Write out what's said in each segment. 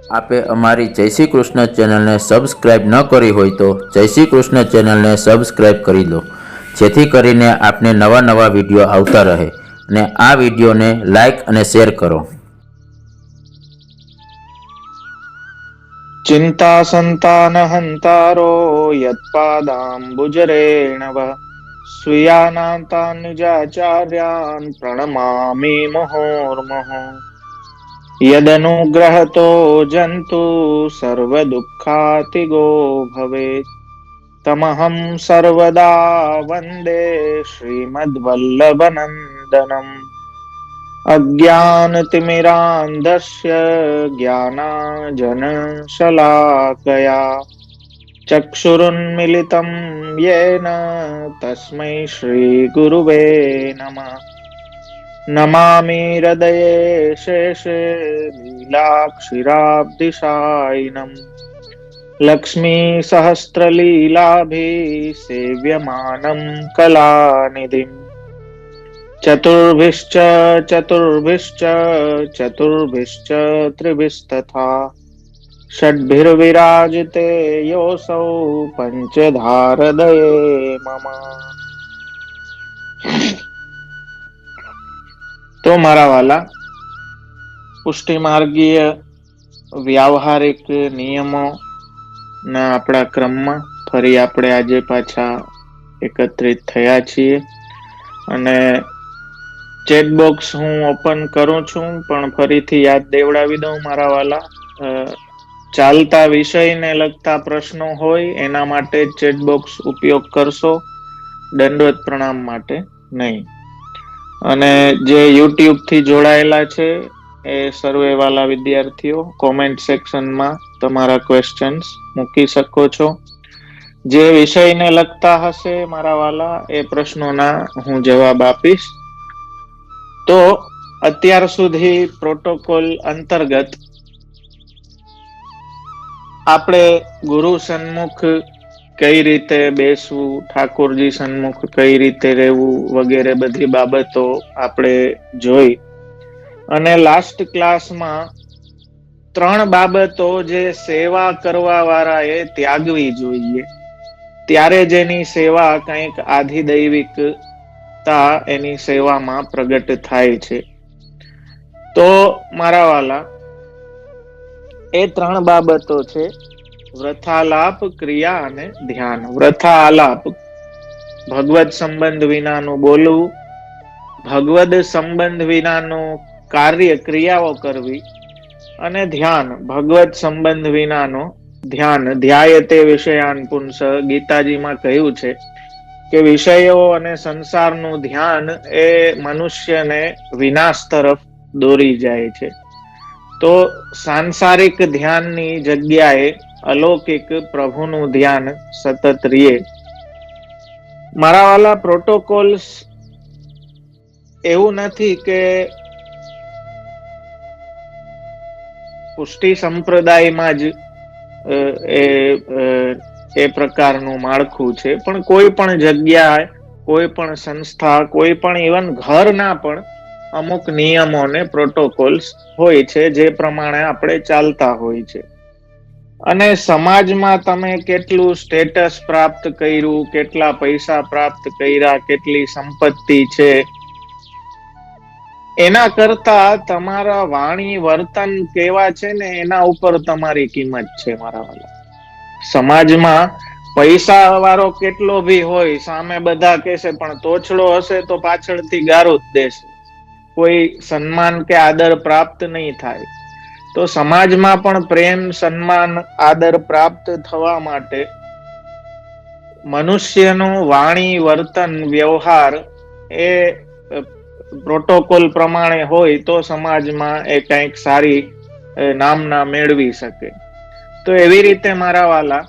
આપે અમારી જય શ્રી કૃષ્ણ ચેનલને સબસ્ક્રાઈબ ન કરી હોય તો જય શ્રી કૃષ્ણ ચેનલને સબસ્ક્રાઈબ કરી દો, જેથી કરીને આપને નવા નવા વિડીયો આવતા રહે અને આ વિડીયોને લાઈક અને શેર કરો. ચિંતા સંતાન હંતારો યત્પાદાંબુજરેણવ સ્વીયાનાતાનુજાચાર્યાન પ્રણમામિ મુહુર્મુહુ. યદનુગ્રહતો જંતુ સર્વ દુઃખાતિગો ભવેત તમહં સર્વદા વંદે શ્રીમદ્વલ્લભનંદનમ. અજ્ઞાનતિમિરાંધસ્ય જ્ઞાનાંજનશલાકયા ચક્ષુરુન્મિલિतं યેન તસ્મૈ શ્રીગુરુવે નમઃ. નમામિ હૃદયે શેષે લીલાક્ષિરાબ્ધિશાયિનમ લક્ષ્મી સહસ્રલીલાભી સેવ્યમાનમ કલાનિધિમ. ચતુર્ભિશ્ચ ચતુર્ભિશ્ચ ચતુર્ભિશ્ચ ત્રિભિस्तथा ષડ્ભિર્વિરાજતે યોऽસૌ પંચધારદયે મમ. તો મારા વાલા, પુષ્ટિ માર્ગીય વ્યાવહારિક નિયમો ના આપણા ક્રમમાં ફરી આપણે આજે પાછા એકત્રિત થયા છીએ અને ચેટ બોક્સ હું ઓપન કરું છું, પણ ફરીથી યાદ દેવડાવી દઉં મારા વાલા, ચાલતા વિષયને લગતા પ્રશ્નો હોય એના માટે ચેટ બોક્સ ઉપયોગ કરશો, દંડવત પ્રણામ માટે નહીં. અને જે યુટ્યુબ થી જોડાયેલા છે એ સર્વે વાલા વિદ્યાર્થીઓ કોમેન્ટ સેક્શનમાં તમારા ક્વેશ્ચન્સ મૂકી શકો છો. જે વિષયને લગતા હશે મારા વાલા એ પ્રશ્નોના હું જવાબ આપીશ. તો અત્યાર સુધી પ્રોટોકોલ અંતર્ગત આપણે ગુરુ સન્મુખ કઈ રીતે બેસવું, ઠાકોરજી સન્મુખ કઈ રીતે રહેવું વગેરે બધી બાબતો આપણે જોઈ. અને લાસ્ટ ક્લાસમાં 3 બાબતો જે સેવા કરવા વાળા એ ત્યાગવી જોઈએ, ત્યારે જેની સેવા કંઈક આધિદૈવિકતા એની સેવામાં પ્રગટ થાય છે. તો મારા વાલા, એ 3 બાબતો છે વ્રથાલાપ, ક્રિયા અને ધ્યાન. વ્રથાલાપ ભગવત સંબંધ વિનાનું બોલવું, ભગવદ સંબંધ વિનાનું કાર્ય ક્રિયાઓ કરવી, અને ધ્યાન ભગવત સંબંધ વિનાનું ધ્યાન. ધ્યાયતે વિષયાન પુંસ, ગીતાજીમાં કહ્યું છે કે વિષયો અને સંસારનું ધ્યાન એ મનુષ્યને વિનાશ તરફ દોરી જાય છે. તો સાંસારિક ધ્યાનની જગ્યાએ અલૌકિક પ્રભુનું ધ્યાન સતત રહે. મારા વાલા, પ્રોટોકોલ્સ એવું નથી કે પુષ્ટિ સંપ્રદાયમાં જ એ પ્રકારનું માળખું છે, પણ કોઈ પણ જગ્યાએ, કોઈ પણ સંસ્થા, કોઈ પણ ઇવન ઘરના પણ અમુક નિયમોને પ્રોટોકોલ્સ હોય છે જે પ્રમાણે આપણે ચાલતા હોય છે. અને સમાજમાં તમે કેટલું સ્ટેટસ પ્રાપ્ત કર્યું, કેટલા પૈસા પ્રાપ્ત કર્યા, કેટલી સંપત્તિ છે, એના કરતા તમારા વાણી વર્તન કેવા છે ને એના ઉપર તમારી કિંમત છે મારા વાલા. સમાજમાં પૈસા વાળો કેટલો ભી હોય, સામે બધા કહેશે, પણ તોછડો હશે તો પાછળથી ગારું જ દેશે, કોઈ સન્માન કે આદર પ્રાપ્ત નહીં થાય. તો સમાજમાં પણ પ્રેમ, સન્માન, આદર પ્રાપ્ત થવા માટે મનુષ્યનું વાણી વર્તન વ્યવહાર એ પ્રોટોકોલ પ્રમાણે હોય તો સમાજમાં એ કંઈક સારી નામના મેળવી શકે. તો એવી રીતે મારા વાલા,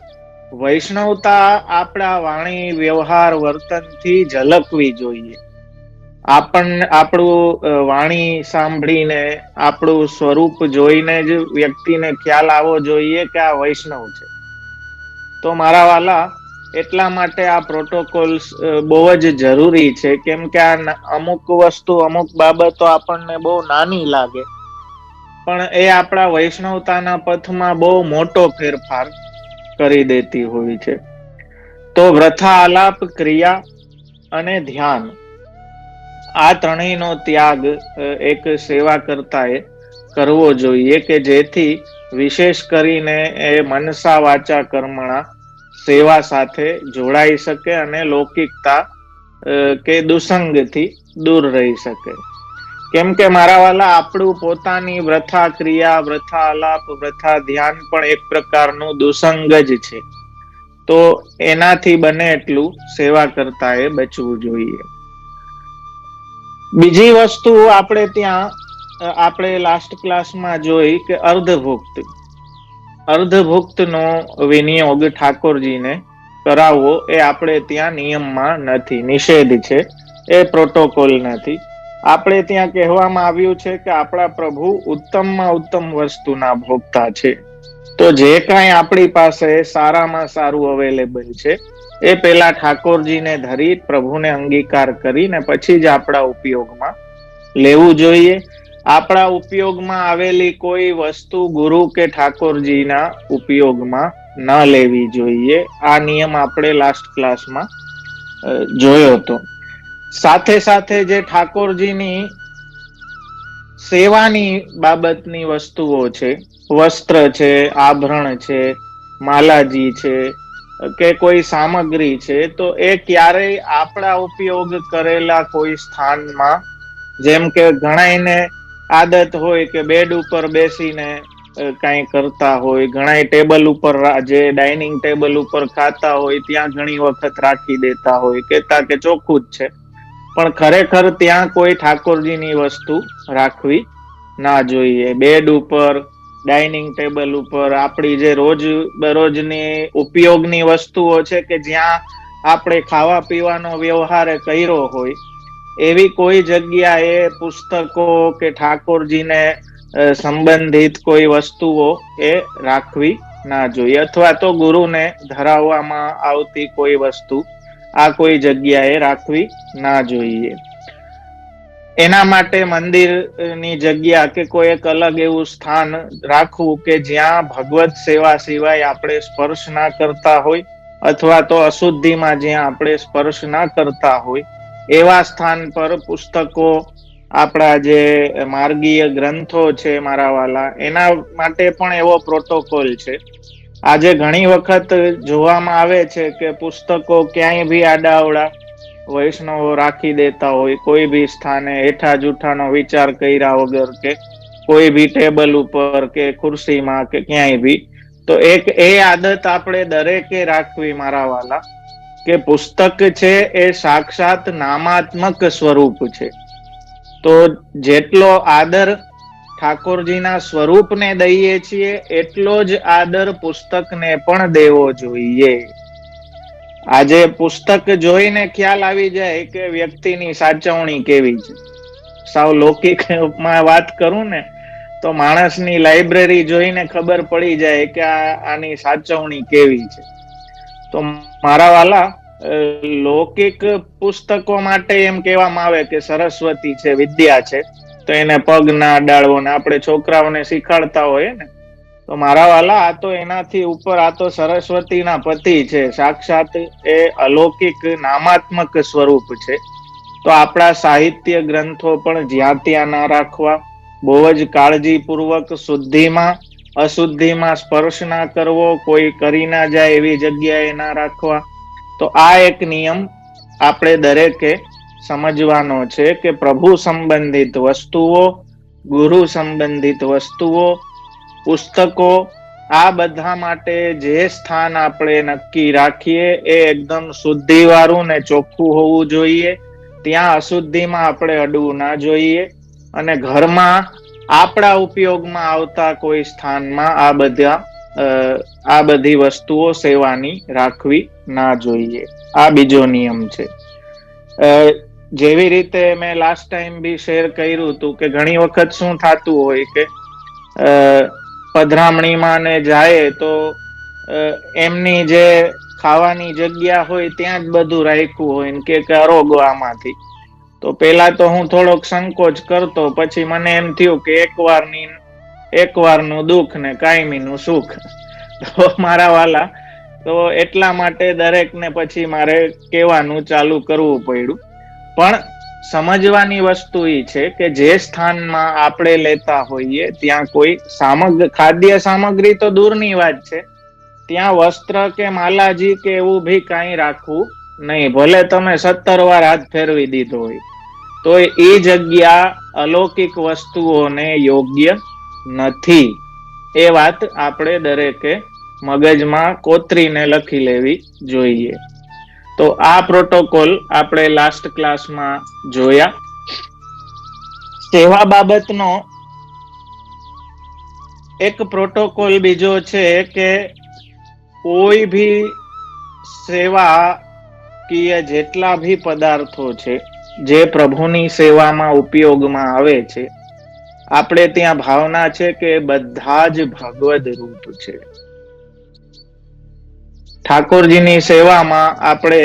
વૈષ્ણવતા આપણા વાણી વ્યવહાર વર્તનથી ઝલકવી જોઈએ. આપણું વાણી સાંભળીને, આપણું સ્વરૂપ જોઈને જ વ્યક્તિને ખ્યાલ આવવો જોઈએ કે આ વૈષ્ણવ છે. તો મારા વાલા, એટલા માટે આ પ્રોટોકોલ્સ બહુ જ જરૂરી છે, કેમ કે આ અમુક વસ્તુ, અમુક બાબતો આપણને બહુ નાની લાગે, પણ એ આપણા વૈષ્ણવતાના પથમાં બહુ મોટો ફેરફાર કરી દેતી હોય છે. તો વ્રથા, આલાપ, ક્રિયા અને ધ્યાન, આ ત્રણેયનો ત્યાગ એક સેવા કરતા એ કરવો જોઈએ, કે જેથી વિશેષ કરીને એ મનસા વાચા કર્મણા સેવા સાથે જોડાઈ શકે અને લૌકિકતા કે દુસંગથી દૂર રહી શકે. કેમ કે મારા વાલા, આપણું પોતાની વ્રથા ક્રિયા, વ્રથા આલાપ, વ્રથા ધ્યાન પણ એક પ્રકારનું દુસંગ જ છે. તો એનાથી બને એટલું સેવા કરતા એ બચવું જોઈએ. બીજી વસ્તુ આપણે ત્યાં આપણે લાસ્ટ ક્લાસમાં જોઈ કે અર્ધભુક્ત નો વિનિયોગ ઠાકોરજીને કરાવવો એ આપણે ત્યાં નિયમમાં નથી, નિષેધ છે, એ પ્રોટોકોલ નથી. આપણે ત્યાં કહેવામાં આવ્યું છે કે આપણા પ્રભુ ઉત્તમમાં ઉત્તમ વસ્તુના ભોગતા છે. તો જે કાંઈ આપણી પાસે સારામાં સારું અવેલેબલ છે, એ પેલા ઠાકોરજીને ધરી પ્રભુને અંગીકાર કરીને પછી જ આપણા ઉપયોગમાં લેવું જોઈએ. આપણા ઉપયોગમાં આવેલી કોઈ વસ્તુ ગુરુ કે ઠાકોરજીના ઉપયોગમાં ન લેવી જોઈએ. આ નિયમ આપણે લાસ્ટ ક્લાસમાં જોયો હતો. સાથે સાથે જે ઠાકોરજીની સેવાની બાબતની વસ્તુઓ છે, વસ્ત્ર છે, આભરણ છે, માલાજી છે, કે કોઈ સામગ્રી છે, તો એ ક્યારેય આપણા ઉપયોગ કરેલા કોઈ સ્થાનમાં, જેમ કે ઘણાયને આદત હોય કે બેડ ઉપર બેસીને કઈ કરતા હોય, ઘણા ટેબલ ઉપર, જે ડાઇનિંગ ટેબલ ઉપર ખાતા હોય ત્યાં ઘણી વખત રાખી દેતા હોય, કેતા કે ચોખ્ખું જ છે, પણ ખરેખર ત્યાં કોઈ ઠાકોરજીની વસ્તુ રાખવી ના જોઈએ. બેડ ઉપર, ડાઇનિંગ ટેબલ ઉપર, આપણી જે રોજ બરોજની ઉપયોગની વસ્તુઓ છે કે જ્યાં આપણે ખાવા પીવાનો વ્યવહાર કર્યો હોય, એવી કોઈ જગ્યાએ પુસ્તકો કે ઠાકોરજીને સંબંધિત કોઈ વસ્તુઓ એ રાખવી ના જોઈએ, અથવા તો ગુરુને ધરાવવામાં આવતી કોઈ વસ્તુ આ કોઈ જગ્યાએ રાખવી ના જોઈએ. એના માટે મંદિરની જગ્યા કે કોઈ એક અલગ એવું સ્થાન રાખવું કે જ્યાં ભગવત સેવા સિવાય આપણે સ્પર્શ ના કરતા હોય, અથવા તો અશુદ્ધિમાં જ્યાં આપણે સ્પર્શ ના કરતા હોય, એવા સ્થાન પર પુસ્તકો, આપણા જે માર્ગીય ગ્રંથો છે મારા વાલા, એના માટે પણ એવો પ્રોટોકોલ છે. આજે ઘણી વખત જોવામાં આવે છે કે પુસ્તકો ક્યાંય બી આડાઅવડા વૈષ્ણવો રાખી દેતા હોય, કોઈ બી સ્થાને હેઠા જૂઠાનો વિચાર કર્યા વગર, કે કોઈ બી ટેબલ ઉપર કે ખુરશીમાં કે ક્યાંય બી. તો એક એ આદત આપણે દરેકે રાખવી મારા વાલા, કે પુસ્તક છે એ સાક્ષાત નામાત્મક સ્વરૂપ છે. તો જેટલો આદર ઠાકોરજીના સ્વરૂપને દઈએ છીએ, એટલો જ આદર પુસ્તકને પણ દેવો જોઈએ. આજે પુસ્તક જોઈને ખ્યાલ આવી જાય કે વ્યક્તિની સાચવણી કેવી છે. સાવ લૌકિકમાં વાત કરું ને, તો માણસની લાઈબ્રેરી જોઈને ખબર પડી જાય કે આની સાચવણી કેવી છે. તો મારા વાલા, લૌકિક પુસ્તકો માટે એમ કહેવામાં આવે કે સરસ્વતી છે, વિદ્યા છે, તો એને પગ ના અડાડવો, ને આપણે છોકરાઓને શીખાડતા હોય ને, તો મારા વાલા, આ તો એનાથી ઉપર, આ તો સરસ્વતીના પતિ છે, સાક્ષાત એ અલૌકિક નામાત્મક સ્વરૂપ છે. તો આપણા સાહિત્ય ગ્રંથો પણ જ્યાં ત્યાં ના રાખવા, બહુ જ કાળજીપૂર્વક શુદ્ધિમાં અશુદ્ધિમાં સ્પર્શ ના કરવો, કોઈ કરી ના જાય એવી જગ્યાએ ના રાખવા. તો આ એક નિયમ આપણે દરેકે સમજવાનો છે, કે પ્રભુ સંબંધિત વસ્તુઓ, ગુરુ સંબંધિત વસ્તુઓ, પુસ્તકો, આ બધા માટે જે સ્થાન આપણે નક્કી રાખીએ એ એકદમ શુદ્ધિ વાળું ને ચોખ્ખું હોવું જોઈએ. ત્યાં અશુદ્ધિમાં આપણે અડવું ના જોઈએ. અને ઘરમાં આપણા ઉપયોગમાં આવતા કોઈ સ્થાનમાં આ બધી વસ્તુઓ સેવાની રાખવી ના જોઈએ. આ બીજો નિયમ છે. જેવી રીતે મેં લાસ્ટ ટાઈમ બી શેર કર્યું હતું કે ઘણી વખત શું થતું હોય કે પધરામણીમાં ને જાય તો એમની જે ખાવાની જગ્યા હોય ત્યાં જ બધું રાખ્યું હોય ને કે આરોગો આમાંથી. તો પેલા તો હું થોડોક સંકોચ કરતો, પછી મને એમ થયું કે એક વારની એકવારનું દુઃખ ને કાયમીનું સુખ. તો મારા વાલા, તો એટલા માટે દરેકને પછી મારે કહેવાનું ચાલુ કરવું પડ્યું. પણ સમજવાની વસ્તુ એ છે કે જે સ્થાનમાં આપણે લેતા હોઈએ ત્યાં કોઈ ખાદ્ય સામગ્રી તો દૂરની વાત છે, ત્યાં વસ્ત્ર કે માલાજી કે એવું ભી કાંઈ રાખવું નહીં. ભલે તમે 17 વાર હાથ ફેરવી દીધો હોય તો એ જગ્યા અલૌકિક વસ્તુઓને યોગ્ય નથી. એ વાત આપણે દરેકે મગજમાં કોતરીને લખી લેવી જોઈએ. તો આ પ્રોટોકોલ આપણે લાસ્ટ ક્લાસમાં જોયા. સેવા બાબતનો એક પ્રોટોકોલ બીજો છે કે કોઈ ભી સેવાકીય જેટલા ભી પદાર્થો છે જે પ્રભુની સેવામાં ઉપયોગમાં આવે છે, આપણે ત્યાં ભાવના છે કે બધા જ ભગવદ રૂપ છે. ઠાકોરજીની સેવામાં આપણે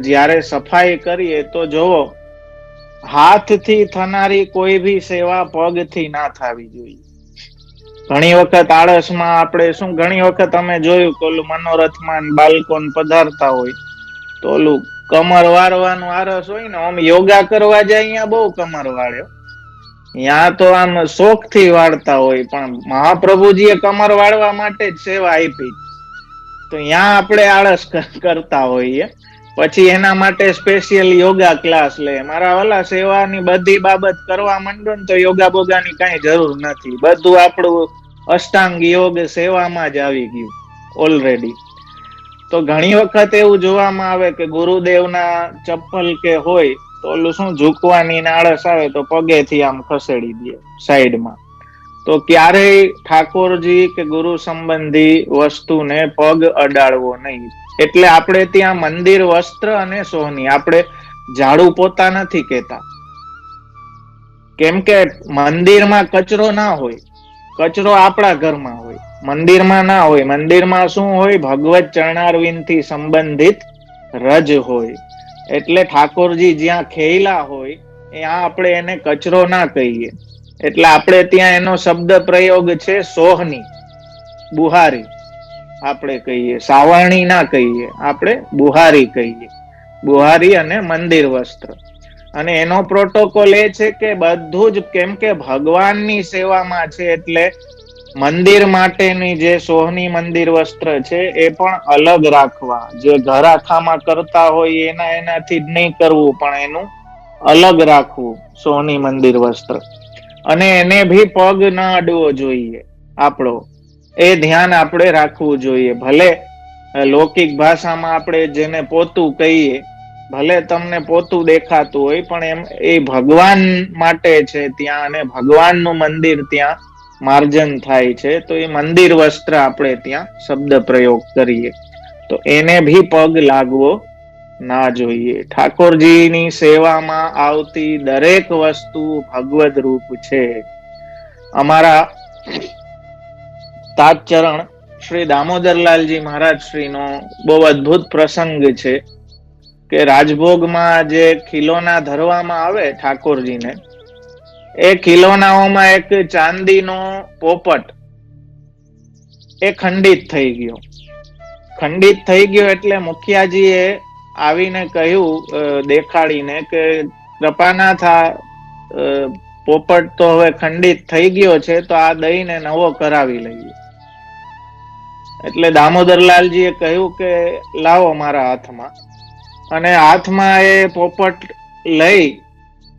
જ્યારે સફાઈ કરીએ તો જોવો, હાથથી થનારી કોઈ ભી સેવા પગથી ના થવી જોઈએ. ઘણી વખત આળસમાં આપણે ઘણી વખત અમે જોયું કે ઓલું મનોરથમાં બાળકો પધારતા હોય તો ઓલું કમર વાળવાનું આરસ હોય ને, આમ યોગા કરવા જાય અહીંયા બહુ કમર વાળ્યો, ત્યાં તો આમ શોખ થી વાળતા હોય, પણ મહાપ્રભુજીએ કમર વાળવા માટે જ સેવા આપી, તો ત્યાં આપણે આળસ કરતા હોઈએ. પછી એના માટે સ્પેશિયલ યોગા ક્લાસ લે. મારા વાલા, સેવાની બધી બાબત કરવા માંડો ને તો યોગા બોગાની કઈ જરૂર નથી. બધું આપણું અષ્ટાંગ યોગ સેવામાં જ આવી ગયું ઓલરેડી. તો ઘણી વખત એવું જોવામાં આવે કે ગુરુદેવના ચપ્પલ કે હોય તો ઓલું ઝૂકવાની આળસ આવે તો પગેથી આમ ખસેડી દે સાઈડમાં. તો ક્યારેય ઠાકોરજી કે ગુરુ સંબંધી વસ્તુને પગ અડાડવો નહીં. એટલે આપણે ત્યાં મંદિર વસ્ત્ર અને સોહની, આપણે ઝાડુ પોતા નથી કેતા, કેમ કે મંદિરમાં કચરો ના હોય. કચરો આપણા ઘરમાં હોય, મંદિરમાં ના હોય. મંદિરમાં શું હોય? ભગવત ચરણારવિંદથી સંબંધિત રજ હોય. એટલે ઠાકોરજી જ્યાં ખેલા હોય ત્યાં આપણે એને કચરો ના કહીએ. એટલે આપણે ત્યાં એનો શબ્દ પ્રયોગ છે સોહની, બુહારી આપણે કહીએ, સાવરણી ના કહીએ, આપણે બુહારી કહીએ. બુહારી અને મંદિર વસ્ત્ર. અને એનો પ્રોટોકોલ એ છે કે બધું જ, કેમ કે ભગવાનની સેવામાં છે એટલે મંદિર માટેની જે સોહની મંદિર વસ્ત્ર છે એ પણ અલગ રાખવા. જે ઘર આખામાં કરતા હોય એનાથી જ નહીં કરવું, પણ એનું અલગ રાખવું સોહની મંદિર વસ્ત્ર. અને એને ભી પગ ના અડવો જોઈએ આપણો, એ ધ્યાન આપણે રાખવું જોઈએ. ભલે લૌકિક ભાષામાં આપણે જેને પોતું કહીએ, ભલે તમને પોતું દેખાતું હોય, પણ એમ એ ભગવાન માટે છે ત્યાં, અને ભગવાનનું મંદિર ત્યાં માર્જન થાય છે, તો એ મંદિર વસ્ત્ર આપણે ત્યાં શબ્દ પ્રયોગ કરીએ તો એને ભી પગ લાગવો ના જોઈએ. ઠાકોરજીની સેવામાં આવતી દરેક વસ્તુ ભગવદ રૂપ છે. અમારા તાજચરણ શ્રી દામોદરલાલજી મહારાજ શ્રીનો બહુ અદ્ભુત પ્રસંગ છે કે રાજભોગમાં જે ખીલોના ધરવામાં આવે ઠાકોરજીને, એ ખીલોનાઓમાં એક ચાંદીનો પોપટ એ ખંડિત થઈ ગયો. ખંડિત થઈ ગયો એટલે મુખિયાજીએ આવીને કહ્યું, દેખાડીને, કે કૃપાનાથ, પોપટ તો હવે ખંડિત થઈ ગયો છે, તો આ દઈને નવો કરાવી લઈએ. એટલે દામોદરલાલજીએ કહ્યું કે લાવો મારા હાથમાં. અને હાથમાં એ પોપટ લઈ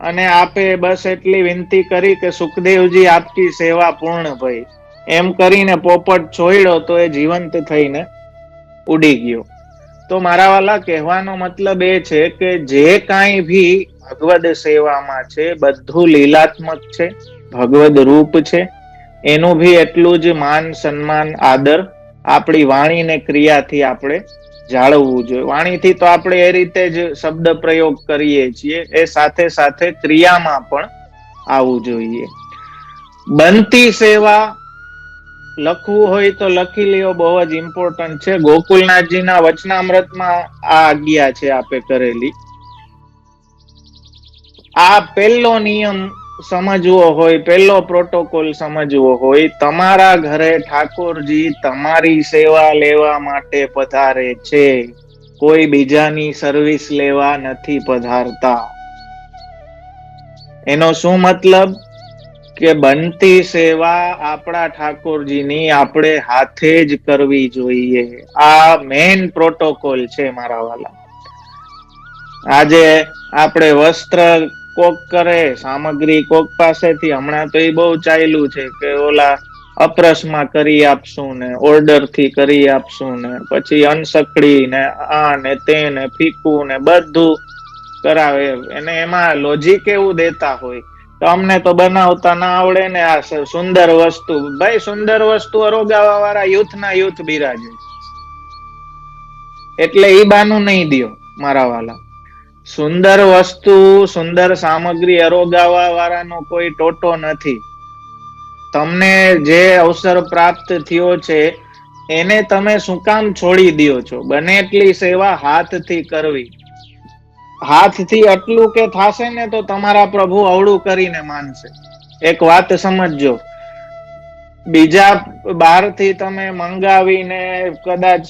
અને આપે બસ એટલી વિનંતી કરી કે સુખદેવજી આપકી સેવા પૂર્ણ ભઈ, એમ કરીને પોપટ છોડ્યો તો એ જીવંત થઈને ઉડી ગયો. તો મારા વાલા, કહેવાનો મતલબ એ છે કે જે કાંઈ ભી ભગવદ સેવામાં છે બધું લીલાત્મક છે, ભગવદ રૂપ છે. એનું ભી એટલું જ માન, સન્માન, આદર આપણી વાણી ને ક્રિયાથી આપણે જાળવવું જોઈએ. વાણીથી તો આપણે એ રીતે જ શબ્દ પ્રયોગ કરીએ છીએ, એ સાથે સાથે ક્રિયામાં પણ આવવું જોઈએ. બનતી સેવા લખવું હોય તો લખી લ્યો, બહુ જ ઇમ્પોર્ટન્ટ છે. ગોકુલનાથજીના વચનામૃતમાં આ આજ્ઞા છે આપે કરેલી. આ પહેલો નિયમ સમજવો હોય, પહેલો પ્રોટોકોલ સમજવો હોય, તમારા ઘરે ઠાકોરજી તમારી સેવા લેવા માટે પધારે છે, કોઈ બીજાની સર્વિસ લેવા નથી પધારતા. એનો શું મતલબ? કે બનતી સેવા આપણા ઠાકોરજીની આપણે હાથે જ કરવી જોઈએ. આ મેઇન પ્રોટોકોલ છે મારા વાલા. આજે આપણે વસ્ત્ર કોક કરે, સામગ્રી કોક પાસેથી, હમણાં તો એ બહુ ચાલ્યું છે કે ઓલા અપ્રસમાં કરી આપશું ને, ઓર્ડર થી કરી આપશું ને, પછી અનસકડી ને, આ ને તે ને, ફીકું ને બધું કરાવે. એને એમાં લોજિક એવું દેતા હોય તો અમને તો બનાવતા ના આવડે ને, આ સુંદર વસ્તુ. ભાઈ સુંદર વસ્તુ અરોગાવા વાળા યુથ ના યુથ બિરાજે, એટલે ઈ બાનું નહીં દ્યો મારા વાલા. સુંદર વસ્તુ, સુંદર સામગ્રી અરોગાવા વાળાનો કોઈ ટોટો નથી. તમને જે અવસર પ્રાપ્ત થયો છે એને તમે શું કામ છોડી દ્યો છો? બને એટલી સેવા હાથથી કરવી. હાથથી આટલું કે થાશે ને તો તમારા પ્રભુ અવળું કરીને માનશે. એક વાત સમજજો, બીજા બહારથી તમે મંગાવીને કદાચ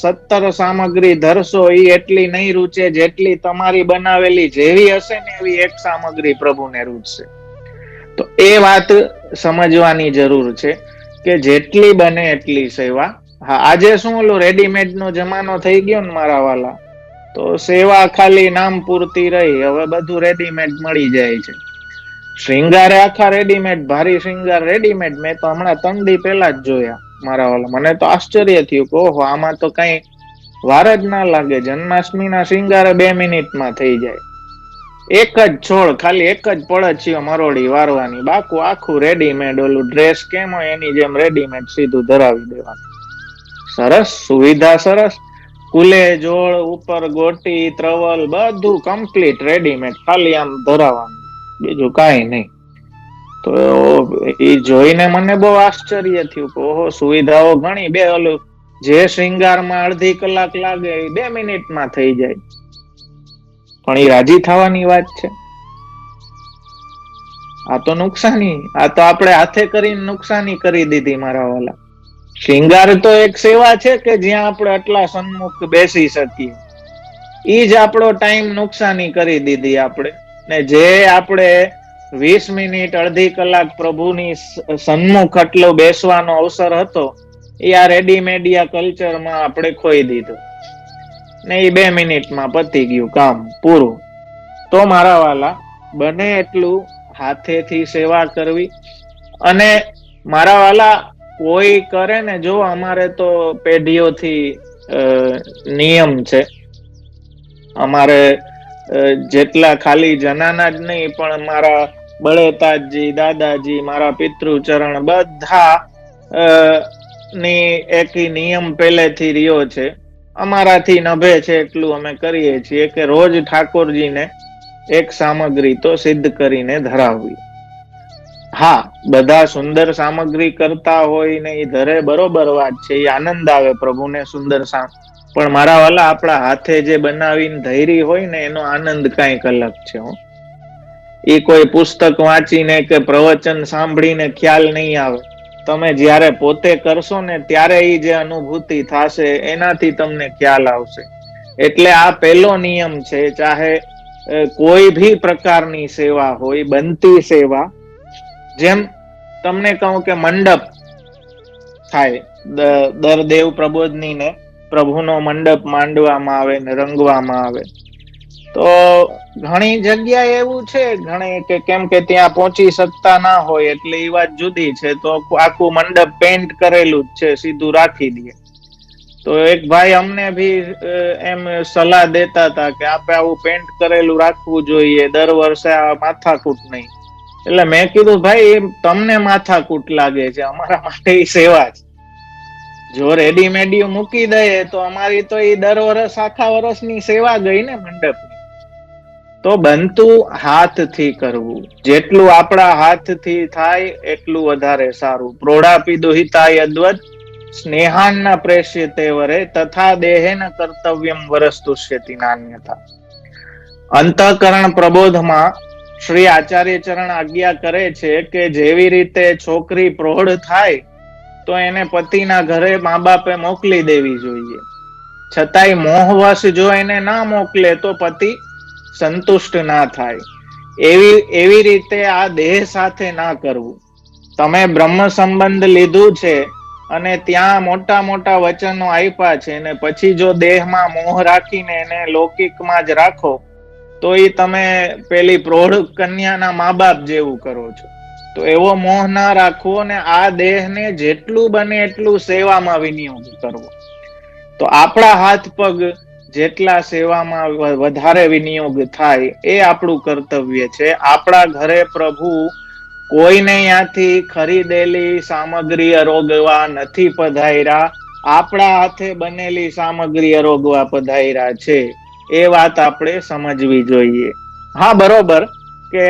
17 સામગ્રી ધરશો, એ એટલી નહીં રૂચે જેટલી તમારી બનાવેલી જેવી હશે ને એવી એક સામગ્રી પ્રભુને રૂચશે. તો એ વાત સમજવાની જરૂર છે કે જેટલી બને એટલી સેવા. હા, આજે શું ઓલું રેડીમેડ નો જમાનો થઈ ગયો ને મારા વાલા, તો સેવા ખાલી નામ પૂરતી રહી. હવે બધું રેડીમેડ મળી જાય છે. શ્રીંગારે આખા રેડીમેડ, ભારી શ્રીંગાર રેડીમેડ. મેં તો હમણાં 3 દી પહેલા જ જોયા મારા વાલા. મને તો આશ્ચર્ય થયું કે ઓહો, આમાં તો કઈ વાર જ ના લાગે. જન્માષ્ટમીના શ્રીંગારે 2 મિનિટમાં થઈ જાય. એક જ છોડ, ખાલી એક જ પડછીયો મરોડી વારવાની, બાકુ આખું રેડીમેડ. ઓલું ડ્રેસ કેમ હોય એની જેમ રેડીમેડ સીધું ધરાવી દેવાનું. સરસ, સુવિધા સરસ. કુલે જોડ, ઉપર ગોટી, ત્રવલ બધું કમ્પ્લીટ રેડીમેડ, ખાલી આમ ધરાવવાનું, બીજું કાંઈ નહીં. તો એ જોઈને મને બહુ આશ્ચર્ય થયું કે ઓહો, સુવિધાઓ ઘણી. બે ઓલું જે શ્રીંગારમાં અડધી કલાક લાગે એ 2 મિનિટમાં થઈ જાય. પણ એ રાજી થવાની વાત છે? આ તો નુકસાની. આ તો આપણે હાથે કરીને નુકસાની કરી દીધી મારા વાલા. શ્રીંગાર તો એક સેવા છે કે જ્યાં આપણે આટલા સન્મુખ બેસી શકીએ. ઈ જ આપણો ટાઈમ નુકસાની કરી દીધી આપણે. ને જે આપણે 20 મિનિટ, અડધી કલાક પ્રભુની સન્મુખ આટલો બેસવાનો અવસર હતો, એ આ રેડીમેડિયા કલ્ચરમાં આપણે ખોઈ દીધો. ને એ 2 મિનિટમાં પતી ગયું કામ પૂરું. તો મારા વાલા, બને એટલું હાથેથી સેવા કરવી. અને મારા વાલા, કોઈ કરે ને, જો અમારે તો પેઢીઓથી નિયમ છે. અમારે જેટલા ખાલી જનાના જ નહીં, પણ મારા બળેતાજી, દાદાજી, મારા પિતૃચરણ બધા ની એક નિયમ પહેલેથી રહ્યો છે. અમારાથી નભે છે એટલું અમે કરીએ છીએ કે રોજ ઠાકોરજીને એક સામગ્રી તો સિદ્ધ કરીને ધરાવવી. હા, બધા સુંદર સામગ્રી કરતા હોય ને એ ધરે, બરોબર વાત છે, એ આનંદ આવે પ્રભુને સુંદર પણ મારા વાલા, આપણા હાથે જે બનાવીને ધૈરી હોય ને એનો આનંદ કઈક અલગ છે. એ કોઈ પુસ્તક વાંચીને કે પ્રવચન સાંભળીને ખ્યાલ નહીં આવે. તમે જ્યારે પોતે કરશો ને ત્યારે એ જે અનુભૂતિ થશે એનાથી તમને ખ્યાલ આવશે. એટલે આ પહેલો નિયમ છે. ચાહે કોઈ ભી પ્રકારની સેવા હોય, બનતી સેવા. જેમ તમને કહું કે મંડપ થાય, દર દેવ પ્રબોધની ને પ્રભુનો મંડપ માંડવામાં આવે ને રંગવામાં આવે. તો ઘણી જગ્યાએ એવું છે, ઘણી કે કેમ કે ત્યાં પહોંચી શકતા ના હોય એટલે એ વાત જુદી છે. તો આખું મંડપ પેન્ટ કરેલું જ છે, સીધું રાખી દે. તો એક ભાઈ અમને ભી એમ સલાહ દેતા હતા કે આપણે આવું પેન્ટ કરેલું રાખવું જોઈએ, દર વર્ષે આ માથાકૂટ નહીં. એટલે મેં કીધું, ભાઈ તમને માથાકૂટ લાગે છે, અમારા માટે એ સેવા છે. જો રેડીમેડ મૂકી દઈએ તો અમારી તો એ દર વર્ષ, આખા વર્ષની સેવા ગઈ ને મંડપની. તો બનતું હાથથી કરવું. જેટલું આપણા હાથથી થાય એટલું વધારે સારું. પ્રોઢાપી દુહિતાય અદ્વત સ્નેહાન્ના પ્રેષ્યતે વરે તથા દેહેન કર્તવ્યમ વરસ્તુષ્યતિ નાન્યથા. અંતઃકરણ પ્રબોધમાં શ્રી આચાર્ય ચરણ આજ્ઞા કરે છે કે જેવી રીતે છોકરી પ્રૌઢ થાય તો એને પતિના ઘરે મા બાપે મોકલી દેવી જોઈએ, છતાંય મોહવશ જો એને ના મોકલે તો પતિ સંતુષ્ટ ના થાય. એવી રીતે આ દેહ સાથે ના કરવું. તમે બ્રહ્મ સંબંધ લીધું છે અને ત્યાં મોટા મોટા વચનો આપ્યા છે ને પછી જો દેહમાં મોહ રાખીને એને લૌકિકમાં જ રાખો તો એ તમે પેલી પ્રૌઢ કન્યાના મા બાપ જેવું કરો છો. તો એવો મોહ ના રાખવો ને આ દેહને જેટલું બને એટલું સેવામાં વિનિયોગ કરવો. તો આપણા હાથ પગ જેટલા સેવામાં વધારે વિનિયોગ થાય એ આપણું કર્તવ્ય છે. આપણા ઘરે પ્રભુ કોઈને ત્યાંથી ખરીદેલી સામગ્રી અરોગવા નથી પધાર્યા, આપણા હાથે બનેલી સામગ્રી અરોગવા પધાર્યા છે. એ વાત આપણે સમજવી જોઈએ. હા, બરોબર કે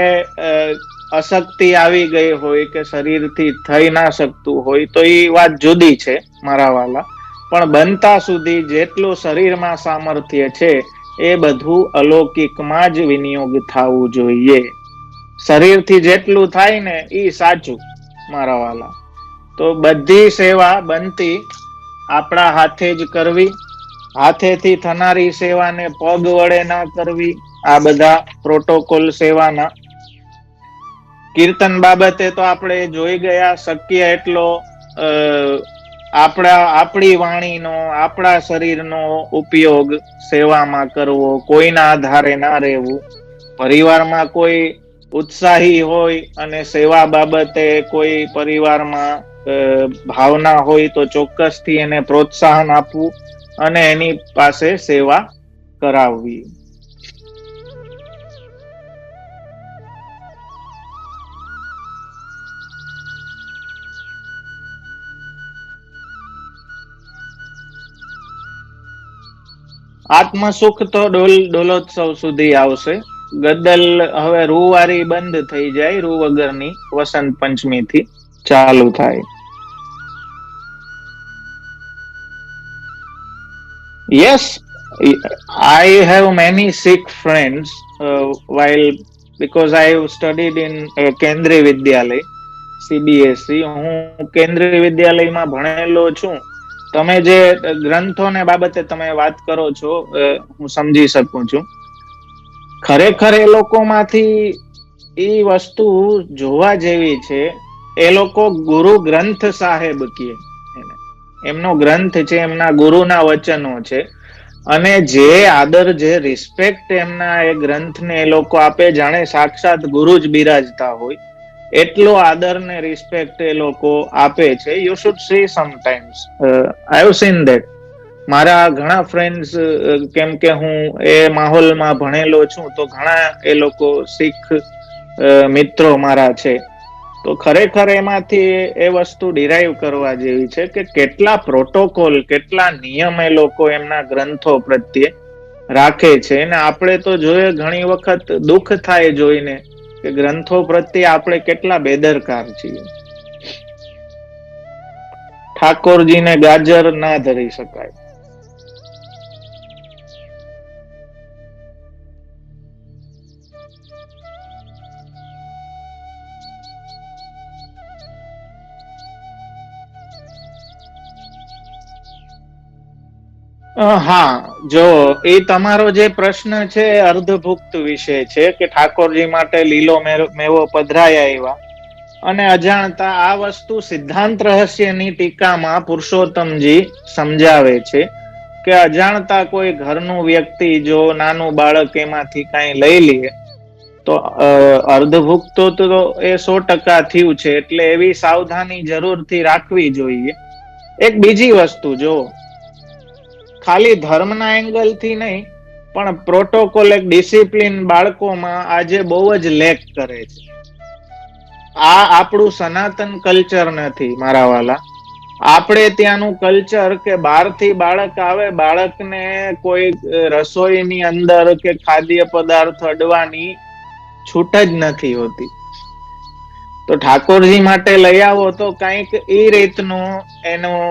અશક્તિ આવી ગઈ હોય કે શરીરથી થઈ ના શકતું હોય તો એ વાત જુદી છે મારા વાલા, પણ બનતા સુધી જેટલું શરીરમાં સામર્થ્ય છે એ બધું અલૌકિકમાં જ વિનિયોગ થવું જોઈએ. શરીરથી જેટલું થાય ને ઈ સાચું મારા વાલા. તો બધી સેવા બનતી આપણા હાથે જ કરવી. હાથેથી થનારી સેવાને પગ વડે ના કરવી. આ બધા પ્રોટોકોલ સેવાના. કીર્તન બાબતે તો આપણે જોઈ ગયા, શક્ય એટલો આપણી વાણીનો, આપણા શરીરનો ઉપયોગ સેવામાં કરવો, કોઈના આધારે ના રહેવું. પરિવારમાં કોઈ ઉત્સાહી હોય અને સેવા બાબતે કોઈ પરિવારમાં ભાવના હોય તો ચોક્કસ થી એને પ્રોત્સાહન આપવું અને એની પાસે સેવા કરાવવી. આત્મ સુખ તો ડોલોત્સવ સુધી આવશે. ગદલ હવે રૂવારી બંધ થઈ જાય, રૂ વગરની વસંત પંચમી થી ચાલુ થાય. Yes, I have many Sikh friends while because I have studied in Kendriya Vidyalay, CBSE. હું કેન્દ્રીય વિદ્યાલયમાં ભણેલો છું. તમે જે ગ્રંથોને બાબતે તમે વાત કરો છો, હું સમજી શકું છું. ખરેખર એ લોકોમાંથી એ વસ્તુ જોવા જેવી છે. એ લોકો ગુરુ ગ્રંથ સાહેબ કહે એને. એમનો ગ્રંથ છે, એમના ગુરુના વચનો છે. અને જે આદર, જે રિસ્પેક્ટ એમના એ ગ્રંથને એ લોકો આપે જાણે સાક્ષાત ગુરુ જ બિરાજતા હોય, એટલો આદર ને રિસ્પેક્ટ એ લોકો આપે છે. You should C sometimes. I have seen that. મારા ઘણા ફ્રેન્ડ્સ, કેમ કે હું એ માહોલમાં ભણેલો છું, તો ઘણા એ લોકો શીખ મિત્રો મારા છે. તો ખરેખર એમાંથી એ વસ્તુ ડિરાઈવ કરવા જેવી છે કે કેટલા પ્રોટોકોલ, કેટલા નિયમ એ લોકો એમના ગ્રંથો પ્રત્યે રાખે છે. ને આપણે તો જોઈએ, ઘણી વખત દુઃખ થાય જોઈને કે ગ્રંથો પ્રત્યે આપણે કેટલા બેદરકાર છીએ. ઠાકોરજીને ગાજર ના ધરી શકાય. હા, જો એ તમારો જે પ્રશ્ન છે એ અર્ધભુક્ત વિષય છે કે ઠાકોરજી માટે લીલો મેવો પધરાય આવ્યા અને અજાણતા. આ વસ્તુ સિદ્ધાંત રહસ્યની ટીકામાં પુરુષોત્તમજી સમજાવે છે કે અજાણતા કોઈ ઘરનું વ્યક્તિ જો નાનું બાળક એમાંથી કઈ લઈ લે તો અર્ધભુક્ત તો એ 100% થયું છે. એટલે એવી સાવધાની જરૂરથી રાખવી જોઈએ. એક બીજી વસ્તુ, જો ખાલી ધર્મના એંગલ થી નહીં, પણ પ્રોટોકોલ, એક ડિસિપ્લિન બાળકોમાં આજે બહુ જ લેક કરે છે. આ આપણું સનાતન કલ્ચર નથી મારા વાલા. આપણે ત્યાંનું કલ્ચર કે બહારથી બાળક આવે, બાળકને કોઈ રસોઈની અંદર કે ખાદ્ય પદાર્થ અડવાની છૂટ જ નથી હોતી. તો ઠાકોરજી માટે લઈ આવો તો કઈક એ રીતનું એનું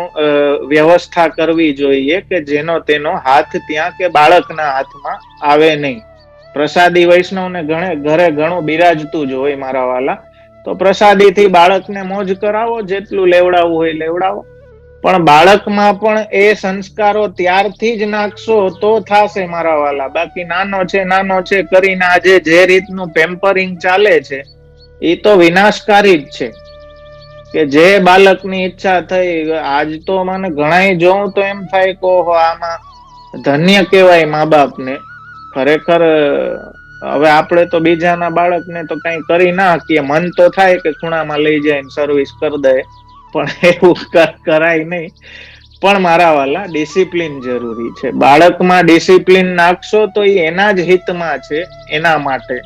વ્યવસ્થા કરવી જોઈએ કે જેનો તેનો હાથ ત્યાં કે બાળકના હાથમાં આવે નહીં. પ્રસાદી વૈષ્ણવને ઘરે ઘણું બિરાજતું જ હોય મારા વાલા. તો પ્રસાદીથી બાળકને મોજ કરાવો, જેટલું લેવડાવવું હોય લેવડાવો. પણ બાળકમાં પણ એ સંસ્કારો ત્યારથી જ નાખશો તો થાશે મારા વાલા. બાકી નાનો છે કરીને આજે જે રીતનું પેમ્પરિંગ ચાલે છે એ તો વિનાશકારી જ છે. કે જે બાળકની ઈચ્છા થઈ, આજ તો મને ઘણાય જોઉં તો એમ થાય કે ઓહો, આમાં ધન્ય કહેવાય મા બાપને. ખરેખર હવે આપણે તો બીજાના બાળકને તો કઈ કરી ના શકીએ. મન તો થાય કે ખૂણામાં લઈ જાય સર્વિસ કરી દે, પણ એવું કરાય નહીં. પણ મારા વાલા, ડિસિપ્લિન જરૂરી છે. બાળકમાં ડિસિપ્લિન નાખશો તો એ એના જ હિતમાં છે, એના માટે.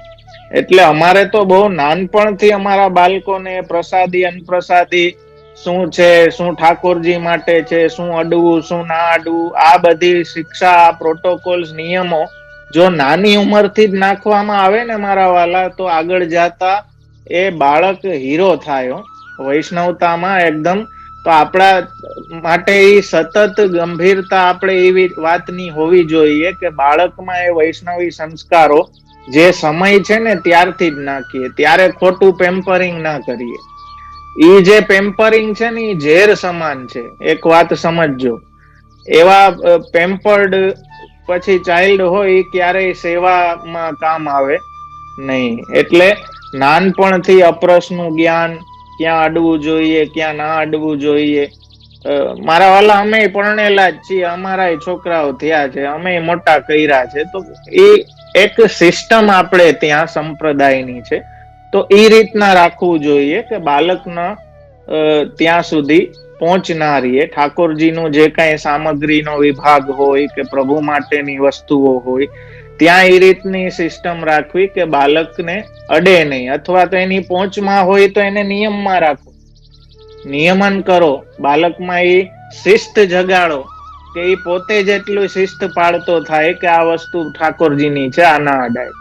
એટલે અમારે તો બહુ નાનપણથી અમારા બાળકોને પ્રસાદી અનપ્રસાદી શું છે, શું ઠાકોરજી માટે છે, શું અડવું શું ના અડવું, આ બધી શિક્ષા, પ્રોટોકોલ્સ, નિયમો જો નાની ઉંમરથી જ નાખવામાં આવે ને મારા વાલા, તો આગળ જાતા એ બાળક હીરો થાય. વૈષ્ણવતામાં એકદમ. તો આપણા માટે એ સતત ગંભીરતા આપણે એવી વાતની હોવી જોઈએ કે બાળકમાં એ વૈષ્ણવી સંસ્કારો જે સમય છે ને ત્યારથી જ નાખીએ. ત્યારે ખોટું પેમ્પરિંગ ના કરીએ. ઈ જે પેમ્પરિંગ છે ને એ ઝેર સમાન છે. એક વાત સમજજો, એવા પેમ્પર્ડ પછી ચાઇલ્ડ હોય એ ક્યારેય સેવામાં કામ આવે નહીં. એટલે નાનપણથી અપરસનું જ્ઞાન, ક્યાં અડવું જોઈએ, ક્યાં ના અડવું જોઈએ. મારા વાલા, અમે પરણેલા જ છીએ, અમારા છોકરાઓ થયા છે, અમે મોટા કર્યા છે. તો એ એક સિસ્ટમ આપણે ત્યાં સંપ્રદાયની છે. તો એ રીતના રાખવું જોઈએ કે બાળકના ત્યાં સુધી પહોંચનારીએ ઠાકોરજીનું જે કઈ સામગ્રીનો વિભાગ હોય કે પ્રભુ માટેની વસ્તુઓ હોય, ત્યાં એ રીતની સિસ્ટમ રાખવી કે બાળકને અડે નહીં. અથવા તો એની પહોંચમાં હોય તો એને નિયમમાં રાખો, નિયમન કરો. બાળકમાં એ શિસ્ત જગાડો કે એ પોતે જ એટલું શિસ્ત પાડતો થાય કે આ વસ્તુ ઠાકોરજીની છે, આ ના અડાય.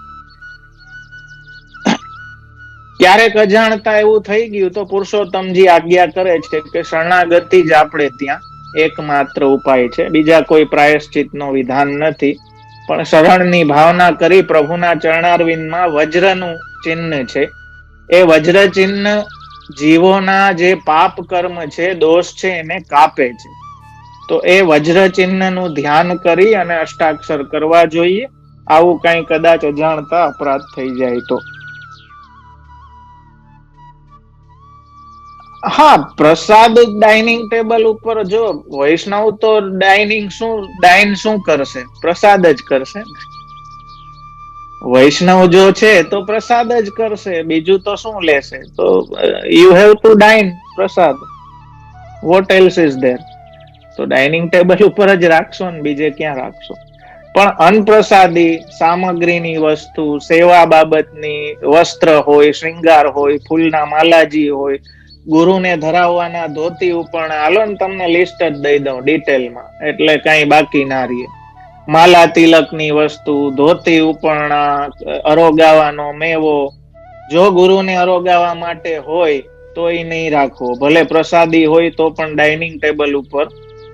ક્યારેક અજાણતા એવું થઈ ગયું તો પુરુષોત્તમજી આજ્ઞા કરે છે કે શરણાગતિ જ આપણે ત્યાં એકમાત્ર ઉપાય છે. બીજા કોઈ પ્રાયશ્ચિતનો વિધાન નથી. પણ શરણની ભાવના કરી પ્રભુના ચરણારવિંદમાં વજ્રનું ચિહ્ન છે. એ વજ્ર ચિહ્ન જીવોના જે પાપ કર્મ છે, દોષ છે, એને કાપે છે. તો એ વજ્ર ચિહ્નનું ધ્યાન કરી અને અષ્ટાક્ષર કરવા જોઈએ. આવું કઈ કદાચ અજાણતા અપરાધ થઈ જાય તો. હા, પ્રસાદ ડાઇનિંગ ટેબલ ઉપર, જો વૈષ્ણવ તો ડાઇન શું કરશે? પ્રસાદ જ કરશે. વૈષ્ણવ જો છે તો પ્રસાદ જ કરશે, બીજું તો શું લેશે? તો you have to ડાઇન Prasad. Vote else is there? તો ડાઇનિંગ ટેબલ ઉપર જ રાખશો ને, બીજે ક્યાં રાખશો? પણ અનપ્રસાદી સામગ્રીની વસ્તુ, સેવા બાબતની, વસ્ત્ર હોય, શ્રૃંગાર હોય, ફૂલના માલાજી હોય, ગુરુને ધરાવવાના ધોતી ઉપરણા, હાલો ને તમને લિસ્ટ જ દઈ દઉં ડિટેલમાં, એટલે કઈ બાકી ના રહીએ. માલા તિલકની વસ્તુ, ધોતી ઉપરણા, અરોગાવાનો મેવો, જો ગુરુને અરોગાવા માટે હોય તો એ નહીં રાખવો. ભલે પ્રસાદી હોય તો પણ ડાઇનિંગ ટેબલ ઉપર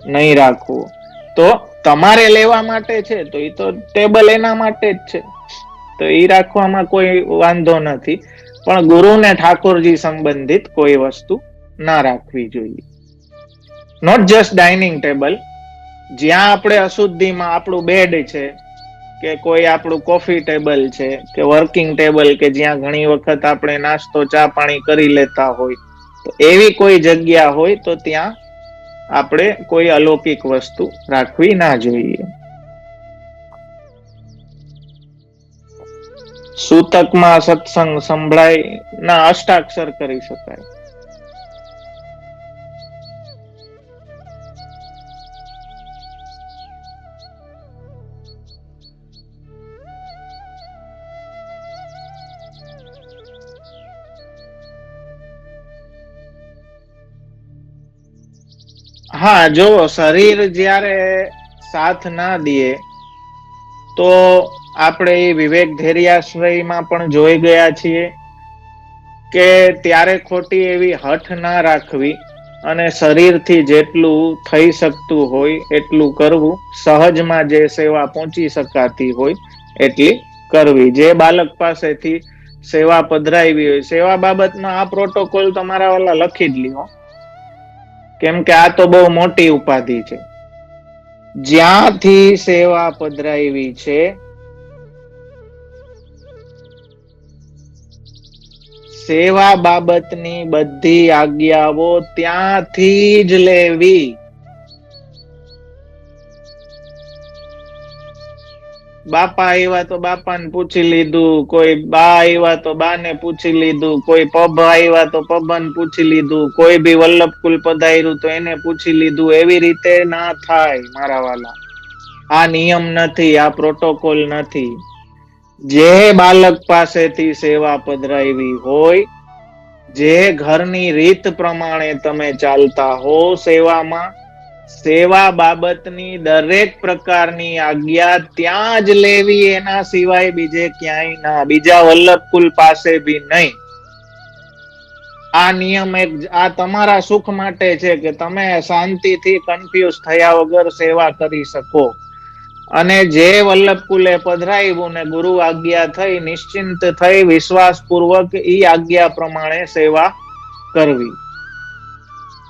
નહીં રાખવું. તો તમારે લેવા માટે છે તો એ તો ટેબલ એના માટે જ છે, તો એ રાખવામાં કોઈ વાંધો નથી. પણ ગુરુને ઠાકોરજી સંબંધિત કોઈ વસ્તુ ના રાખવી જોઈએ. Not just dining table. જ્યાં આપણે અશુદ્ધિમાં આપણું બેડ છે, કે કોઈ આપણું કોફી ટેબલ છે, કે વર્કિંગ ટેબલ, કે જ્યાં ઘણી વખત આપણે નાસ્તો ચા પાણી કરી લેતા હોય, તો એવી કોઈ જગ્યા હોય તો ત્યાં આપણે કોઈ અલૌકિક વસ્તુ રાખવી ના જોઈએ. સૂતકમાં સત્સંગ સંભળાય ના અષ્ટાક્ષર કરી શકાય. હા, જો શરીર જ્યારે સાથ ના દે તો આપણે વિવેક ધૈર્યાશ્રયમાં પણ જોઈ ગયા છીએ કે ત્યારે ખોટી એવી હઠ ના રાખવી અને શરીરથી જેટલું થઈ શકતું હોય એટલું કરવું. સહજમાં જે સેવા પહોંચી શકાતી હોય એટલી કરવી, જે બાળક પાસેથી સેવા પધરાવી હોય. સેવા બાબતમાં આ પ્રોટોકોલ તમારા વાલા લખી જ લ્યો, કેમ કે આ તો બહુ મોટી ઉપાધિ છે. જ્યાંથી સેવા પધરાવી છે સેવા બાબતની બધી આજ્ઞાઓ ત્યાંથી જ લેવી. બાપા આવ્યા તો બાપાને પૂછી લીધું, કોઈ બા આવ્યા તો બાને પૂછી લીધું, કોઈ પબ આવ્યા તો પબને પૂછી લીધું, કોઈ બી વલ્લભકુલ પધાર્યું તો એને પૂછી લીધું. એવી રીતે ના થાય મારા વાલા. આ નિયમ નથી, આ પ્રોટોકોલ નથી. જે બાળક પાસેથી સેવા પધરાવી હોય, જે ઘરની રીત પ્રમાણે તમે ચાલતા હો સેવામાં, સેવા બાબતની દરેક પ્રકારની આજ્ઞા ત્યાં જ લેવી, એના સિવાય બીજે ક્યાંય ના, બીજા વલ્લભકુલ પાસે બી નહીં. આ નિયમ આ તમારા સુખ માટે છે કે તમે શાંતિથી કન્ફ્યુઝ થયા વગર સેવા કરી શકો. અને જે વલ્લભકુલે પધરાવ્યું ને ગુરુ આજ્ઞા થઈ, નિશ્ચિંત થઈ, વિશ્વાસ પૂર્વક ઈ આજ્ઞા પ્રમાણે સેવા કરવી.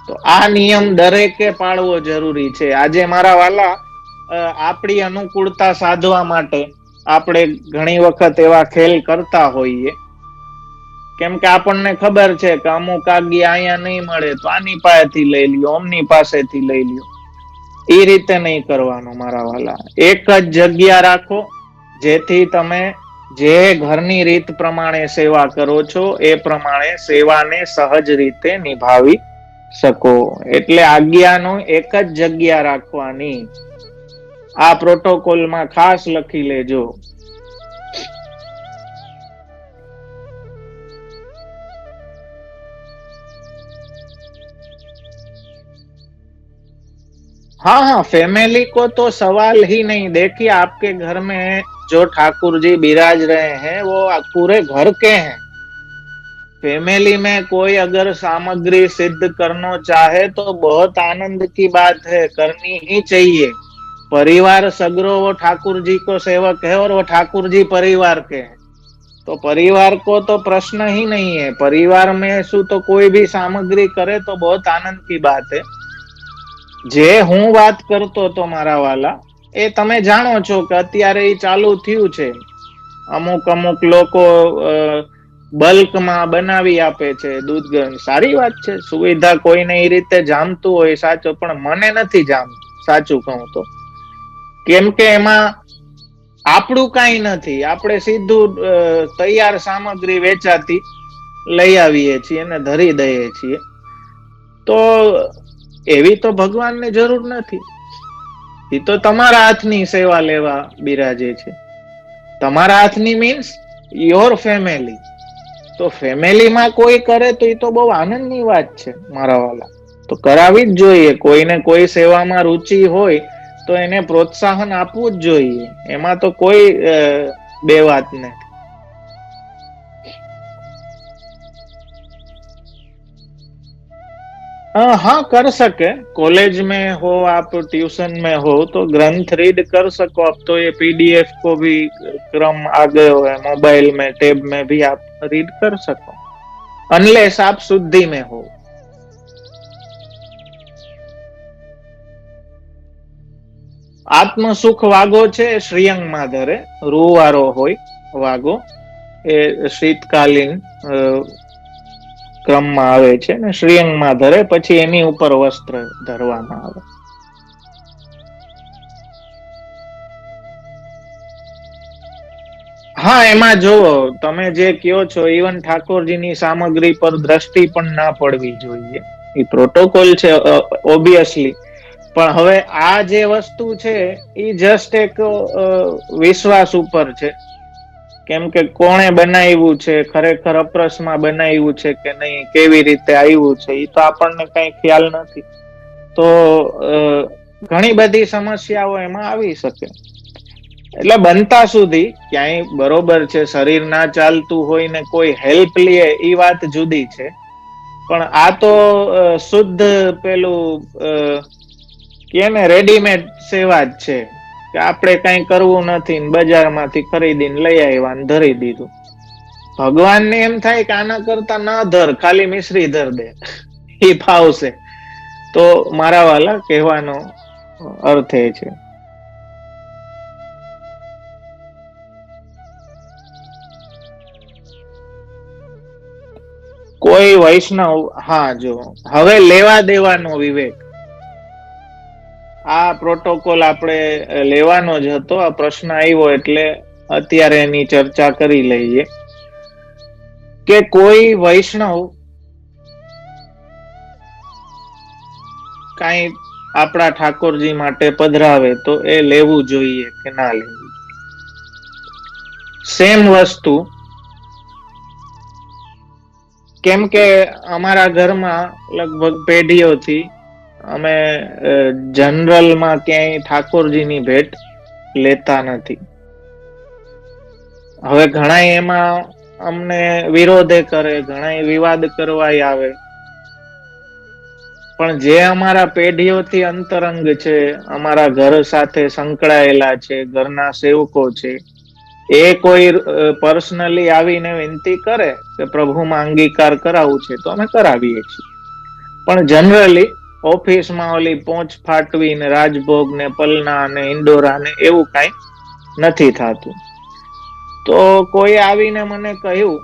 તો આ નિયમ દરેકે પાળવો જરૂરી છે. આજે મારા વાલા, આપણી અનુકૂળતા સાધવા માટે આપણે ઘણી વખત એવા ખેલ કરતા હોઈએ, કેમ કે આપણને ખબર છે કે અમુક આજ્ઞા અહીંયા નહીં મળે તો આની પાસેથી લઈ લ્યો, અમની પાસેથી લઈ લ્યો. એ રીતે નહીં કરવાનું મારા વાલા. એક જ જગ્યા રાખો, જેથી તમે જે ઘરની રીત પ્રમાણે સેવા કરો છો એ પ્રમાણે સેવાને સહજ રીતે નિભાવી શકો. એટલે આજ્ઞાનો એક જ જગ્યા રાખવાની. આ પ્રોટોકોલમાં ખાસ લખી લેજો. हाँ हाँ, फैमिली को तो सवाल ही नहीं. देखिए, आपके घर में जो ठाकुर जी विराज रहे हैं वो पूरे घर के हैं. फैमिली में कोई अगर सामग्री सिद्ध करना चाहे तो बहुत आनंद की बात है, करनी ही चाहिए. परिवार सगरो वो ठाकुर जी को सेवक है और वो ठाकुर जी परिवार के हैं, तो परिवार को तो प्रश्न ही नहीं है. परिवार में शू तो कोई भी सामग्री करे तो बहुत आनंद की बात है. જે હું વાત કરતો તો મારા વાલા, એ તમે જાણો છો કે અત્યારે એ ચાલુ થયું છે. અમુક લોકો બલ્કમાં બનાવી આપે છે દૂધ. સારી વાત છે, સુવિધા કોઈને એ રીતે જામતું હોય સાચો, પણ મને નથી જામતું સાચું કહું તો. કેમ કે એમાં આપણું કાંઈ નથી. આપણે સીધું તૈયાર સામગ્રી વેચાતી લઈ આવીએ છીએ અને ધરી દઈએ છીએ. તો એવી તો ભગવાનને જરૂર નથી. એ તો તમારા હાથની સેવા લેવા બિરાજે છે. તમારા હાથની મીન્સ યોર ફેમિલી. તો ફેમિલીમાં કોઈ કરે તો એ તો બહુ આનંદની વાત છે મારા વાલા. તો કરાવી જ જોઈએ. કોઈને કોઈ સેવામાં રુચિ હોય તો એને પ્રોત્સાહન આપવું જ જોઈએ. એમાં તો કોઈ બે વાત નથી. हाँ, कर सके. कॉलेज में हो आप, ट्यूशन में हो तो ग्रंथ रीड कर सको. अब तो ये पीडीएफ को भी क्रम आ गए है, मोबाइल में, टैब में भी आप रीड कर सको, अनलेस आप शुद्धि में हो. आत्म सुख वागो छे श्रीयंग માં ધરે, રૂવારો હોય વાગો. એ શીતકાલીન ક્રમમાં આવે છે ને શ્રીયંગમાં ધરે, પછી એની ઉપર વસ્ત્ર ધરવામાં આવે. હા, એમાં જો તમે જે કયો છો, ઇવન ઠાકોરજીની સામગ્રી પર દ્રષ્ટિ પણ ના પડવી જોઈએ. એ પ્રોટોકોલ છે ઓબ્વિયસલી. પણ હવે આ જે વસ્તુ છે એ જસ્ટ એક વિશ્વાસ ઉપર છે. કેમ કે કોણે બનાવ્યું છે, ખરેખર અપ્રસમાં બનાવ્યું છે કે નહીં, કેવી રીતે આવ્યું છે, એ તો આપણને કઈ ખ્યાલ નથી. તો ઘણી બધી સમસ્યાઓ એમાં આવી શકે. એટલે બનતા સુધી ક્યાંય બરોબર છે, શરીર ના ચાલતું હોય ને કોઈ હેલ્પ લે એ વાત જુદી છે. પણ આ તો શુદ્ધ પેલું કે ને રેડીમેડ સેવા જ છે. કે આપણે કઈ કરવું નથી ને બજારમાંથી ખરીદીને લઈ આવ્યા ને ધરી દીધું. ભગવાનને એમ થાય કે આના કરતા ના ધર, ખાલી મિશ્રી ધર દે, એ ફાવશે. તો મારા વાલા કહેવાનો અર્થ એ છે. કોઈ વૈષ્ણવ, હા જો હવે લેવા દેવાનો વિવેક, આ પ્રોટોકોલ આપણે લેવાનો જ હતો. આ પ્રશ્ન આવ્યો એટલે અત્યારે એની ચર્ચા કરી લઈએ કે કોઈ વૈષ્ણવ કઈ આપણા ઠાકોરજી માટે પધરાવે તો એ લેવું જોઈએ કે ના લેવું જોઈએ. સેમ વસ્તુ, કેમ કે અમારા ઘરમાં લગભગ પેઢીઓથી અમે જનરલમાં ક્યાંય ઠાકોરજીની ભેટ લેતા નથી. હવે ઘણા એમાં અમને વિરોધે કરે, ઘણા વિવાદ કરવા આવે, પણ જે અમારા પેઢીઓથી અંતરંગ છે, અમારા ઘર સાથે સંકળાયેલા છે, ઘરના સેવકો છે, એ કોઈ પર્સનલી આવીને વિનંતી કરે કે પ્રભુમાં અંગીકાર કરાવવું છે તો અમે કરાવીએ છીએ. પણ જનરલી ઓફિસમાં ઓલી પોંચ ફાટવી ને રાજભોગ ને પલના ને ઇન્ડોરા ને એવું કઈ નથી થતું. તો કોઈ આવીને મને કહ્યું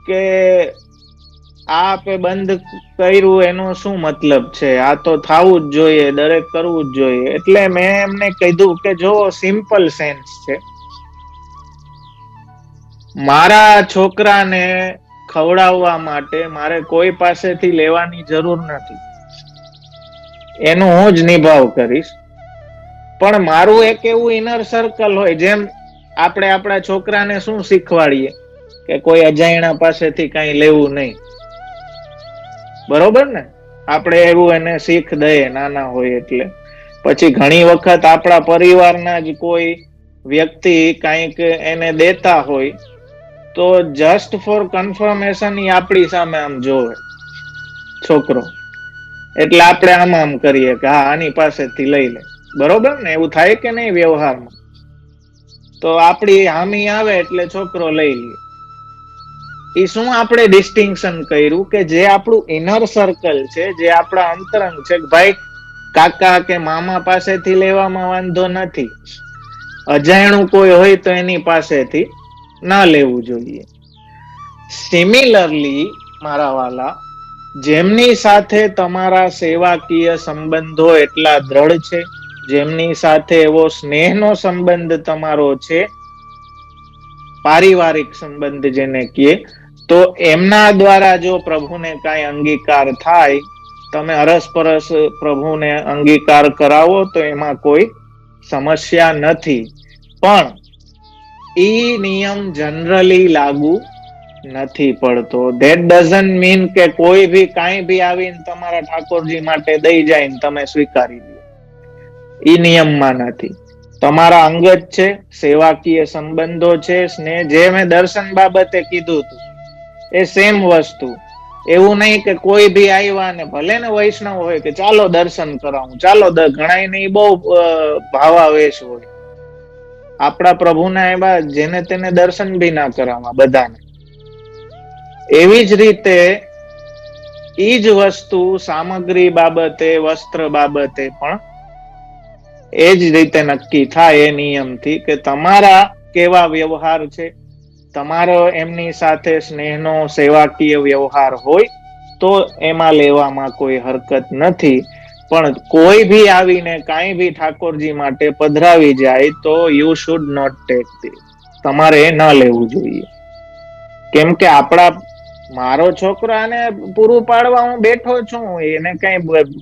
કે આ આપે બંધ કર્યું એનો શું મતલબ છે, આ તો થવું જ જોઈએ, દરેક કરવું જ જોઈએ. એટલે મેં એમને કીધું કે જો સિમ્પલ સેન્સ છે, મારા છોકરાને ખવડાવવા માટે મારે કોઈ પાસેથી લેવાની જરૂર નથી, એનું હું જ નિભાવ કરીશ. પણ મારું એક એવું ઇનર સર્કલ હોય, જેમ આપણે આપણા છોકરાને શું શીખવાડીએ કે કોઈ અજાણ્યા પાસેથી કઈ લેવું નહીં, બરોબર ને? આપણે એવું એને શીખ દઈએ નાના હોય એટલે. પછી ઘણી વખત આપણા પરિવારના જ કોઈ વ્યક્તિ કઈક એને દેતા હોય તો જસ્ટ ફોર કન્ફર્મેશન એ આપણી સામે આમ જોવે છોકરો, એટલે આપણે આમ કરીએ કે હા આની પાસેથી લઈ લે, બરોબર ને? એવું થાય કે નહીં વ્યવહારમાં? તો આપણી હામી આવે એટલે છોકરો લઈ લે. એ શું આપણે ડિસ્ટિંક્શન કર્યું કે જે આપણું ઇનર સર્કલ છે, જે આપણા અંતરંગ છે, ભાઈ કાકા કે મામા પાસેથી લેવામાં વાંધો નથી, અજાણ્યું કોઈ હોય તો એની પાસેથી ના લેવું જોઈએ. સિમિલરલી મારા વાલા, જેમની સાથે તમારા સેવાકીય સંબંધો એટલા દ્રઢ છે, જેમની સાથે એવો સ્નેહનો સંબંધ તમારો છે, પારિવારિક સંબંધ જેને કહીએ, તો એમના દ્વારા જો પ્રભુને કઈ અંગીકાર થાય, તમે અરસપરસ પ્રભુને અંગીકાર કરાવો તો એમાં કોઈ સમસ્યા નથી. પણ ઈ નિયમ જનરલી લાગુ નથી પડતો. ધેટ ડઝન્ટ મીન કે કોઈ બી કાંઈ બી આવીને તમારા ઠાકોરજી માટે દઈ જાય ને તમે સ્વીકારી લો. ઈ નિયમમાં નથી. તમારા અંગત છે, સેવાકીય સંબંધો છે, સ્નેહ, જે મેં દર્શન બાબતે કીધું હતું એ સેમ વસ્તુ. એવું નહીં કે કોઈ બી આવ્યા ને ભલે ને વૈષ્ણવ હોય કે ચાલો દર્શન કરાવું, ચાલો ઘણા ને બહુ ભાવાવેશ હોય, આપણા પ્રભુના એવા જેને તેને દર્શન બી ના કરાવવા બધાને. એવી જ રીતે ઈ જ વસ્તુ સામગ્રી બાબતે, વસ્ત્ર બાબતે પણ એ જ રીતે નક્કી થાય એ નિયમથી કે તમારા કેવા વ્યવહાર છે, તમારો એમની સાથે સ્નેહનો સેવાકીય વ્યવહાર હોય તો એમાં લેવામાં કોઈ હરકત નથી. પણ કોઈ ભી આવીને કાંઈ ભી ઠાકોરજી માટે પધરાવી જાય તો you should not take this. તમારે એ ન લેવું જોઈએ. કેમ કે મારો છોકરો આને પૂરું પાડવા હું બેઠો છું, એને કઈ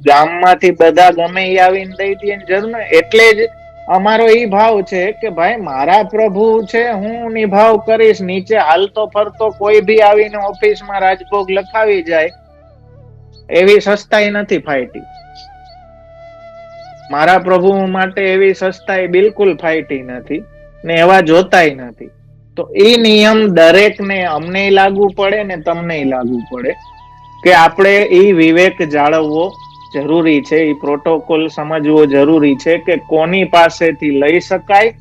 ગામમાંથી બધા ગમે એ આવીને દઈ દે જરૂર. એટલે જ અમારો ઈ ભાવ છે કે ભાઈ મારા પ્રભુ છે, હું નિભાવ કરીશ. નીચે હાલતો ફરતો કોઈ બી આવીને ઓફિસમાં રાજભોગ લખાવી જાય એવી સસ્તાઈ નથી ફાઈટી. મારા પ્રભુ માટે એવી સસ્તાઈ બિલકુલ ફાઈટી નથી ને એવા જોતાય નથી. તો એ નિયમ દરેકને, અમને લાગુ પડે ને તમને લાગુ પડે કે આપણે એ વિવેક જાળવવો જરૂરી છે, એ પ્રોટોકોલ સમજવો જરૂરી છે કે કોની પાસેથી લઈ શકાય,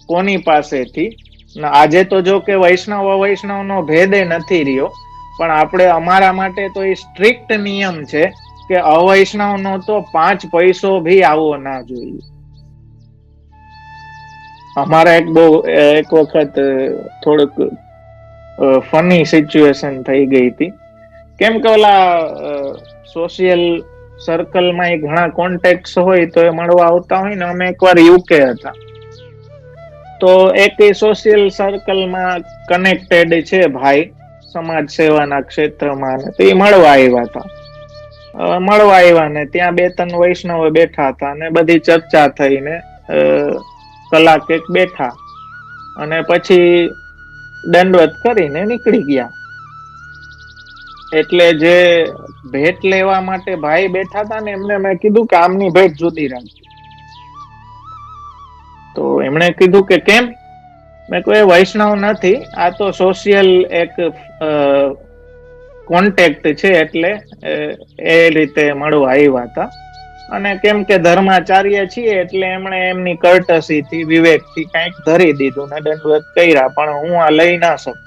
કોની પાસેથી. આજે તો જો કે વૈષ્ણવ અવૈષ્ણવ નો ભેદે નથી રહ્યો, પણ આપણે અમારા માટે તો એ સ્ટ્રિક્ટ નિયમ છે કે અવૈષ્ણવ નો તો 5 પૈસો ભી આવવો ના જોઈએ. અમારા એક વખત થોડુંક ફની સિચ્યુએશન થઈ ગઈ હતી. કેમ કે ઓલા સોશિયલ સર્કલમાં એ ઘણા કોન્ટેક્ટ હોય તો એ મળવા આવતા હોય ને. અમે એકવાર યુકે હતા, તો એક સોશિયલ સર્કલમાં કનેક્ટેડ છે ભાઈ, સમાજ સેવાના ક્ષેત્રમાં, તો એ મળવા આવ્યા હતા. મળવા આવ્યા ને ત્યાં 2-3 વૈષ્ણવ બેઠા હતા અને બધી ચર્ચા થઈને કલાક એક બેઠા અને પછી દંડવત કરીને નીકળી ગયા. એટલે જે ભેટ લેવા માટે ભાઈ બેઠા હતા ને, એમને મેં કીધું કે આમની ભેટ જુદી રાખજો. તો એમણે કીધું કે કેમ? મેં કોઈ વૈષ્ણવ નથી, આ તો સોશિયલ એક કોન્ટેક્ટ છે, એટલે એ રીતે મળવા આવ્યા હતા. અને કેમ કે ધર્માચાર્ય છીએ એટલે એમણે એમની કર્ટસી થી, વિવેક થી કઈક ધરી દીધું ને દંડવત કર્યા, પણ હું આ લઈ ના શકું.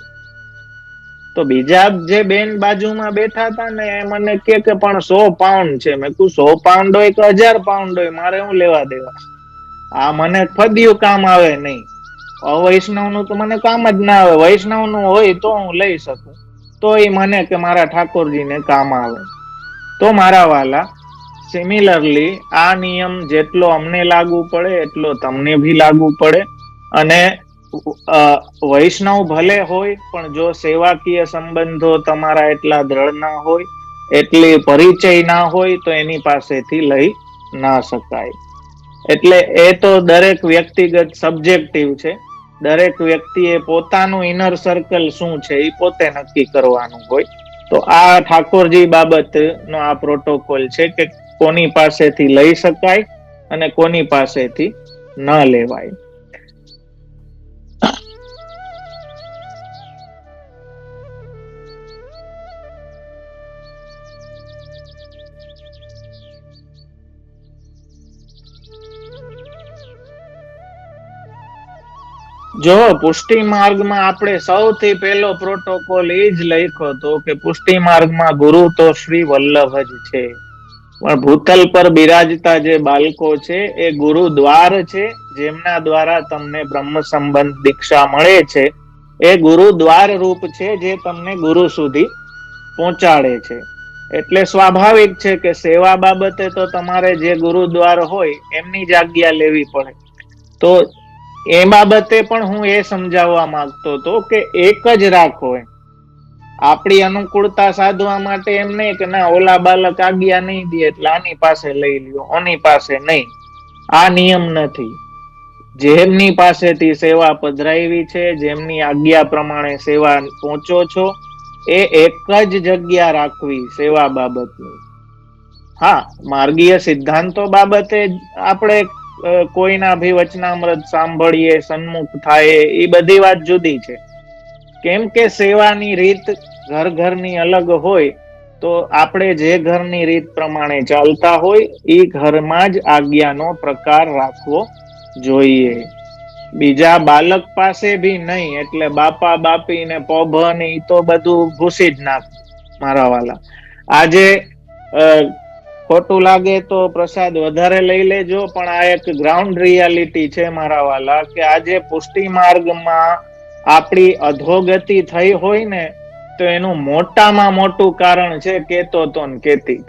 તો બીજા જે બેન બાજુમાં બેઠા હતા ને, એ મને કે પણ 100 પાઉન્ડ છે. મેં કીધું 100 પાઉન્ડ હોય કે 1000 પાઉન્ડ હોય, મારે હું લેવા દેવા? આ મને ફદ્યું કામ આવે નહીં. અવૈષ્ણવ નું તો મને કામ જ ના આવે. વૈષ્ણવ નું હોય તો હું લઈ શકું, તો એ મને કે મારા ઠાકોરજીને કામ આવે. તો મારા વાલા, સિમિલરલી આ નિયમ જેટલો અમને લાગુ પડે એટલો તમને ભી લાગુ પડે. અને વૈષ્ણવ ભલે હોય, પણ જો સેવાકીય સંબંધો તમારા એટલા દ્રઢ ના હોય, એટલી પરિચય ના હોય, તો એની પાસેથી લઈ ના શકાય. એટલે એ તો દરેક વ્યક્તિગત સબ્જેક્ટિવ છે. દરેક વ્યક્તિ એ પોતાનું ઇનર સર્કલ શું છે એ પોતે નક્કી કરવાનું હોય. તો આ ઠાકોરજી બાબત નો આ પ્રોટોકોલ છે કે કોની પાસેથી લઈ શકાય અને કોની પાસેથી ન લેવાય. જો પુષ્ટિ માર્ગમાં આપણે સૌથી પહેલો પ્રોટોકોલ એ જ લખ્યો હતો કે પુષ્ટિ માર્ગમાં ગુરુ તો શ્રી વલ્લભ જ છે, પણ ભૂતલ પર બિરાજતા જે બાળકો છે એ ગુરુ દ્વાર છે, જેમના દ્વારા તમને બ્રહ્મ સંબંધ દીક્ષા મળે છે. એ ગુરુ દ્વાર રૂપ છે જે તમને ગુરુ સુધી પહોંચાડે છે. એટલે સ્વાભાવિક છે કે સેવા બાબતે તો તમારે જે ગુરુદ્વાર હોય એમની જ આજ્ઞા લેવી પડે. તો એ બાબતે પણ હું એ સમજાવવા માંગતો હતો કે એક જ રાખો. આપણી અનુકૂળતા સાધવા માટે એમ નહીં કે ના ઓલા બાલક આજ્ઞા નહીં દે એટલે આની પાસે લઈ લ્યો, ઓની પાસે નહીં. આ નિયમ નથી. જેમની પાસેથી સેવા પધરાવી છે, જેમની આજ્ઞા પ્રમાણે સેવા પહોંચો છો, એ એક જ જગ્યા રાખવી સેવા બાબતની. હા, માર્ગીય સિદ્ધાંતો બાબતે આપણે કોઈના ભી વચનામૃત સાંભળીએ, સન્મુખ થાય, એ બધી વાત જુદી છે. કેમ કે સેવાની રીત ઘર ઘરની અલગ હોય, તો આપણે જે ઘરની રીત પ્રમાણે ચાલતા હોય એ ઘરમાં જ આજ્ઞાનો પ્રકાર રાખવો જોઈએ. બીજા બાલક પાસે ભી નહીં. એટલે બાપા બાપી ને પોભ ને ઈ તો બધું ભૂસી જ નાખ મારા વાલા. આજે ખોટું લાગે તો પ્રસાદ વધારે લઈ લેજો, પણ આ એક ગ્રાઉન્ડ રિયાલિટી છે મારા વાલા, કે આજે પુષ્ટિ માર્ગમાં આપણી અધોગતિ થઈ હોય ને, તો એનું મોટામાં મોટું કારણ છે કેતો તો ને કેતી.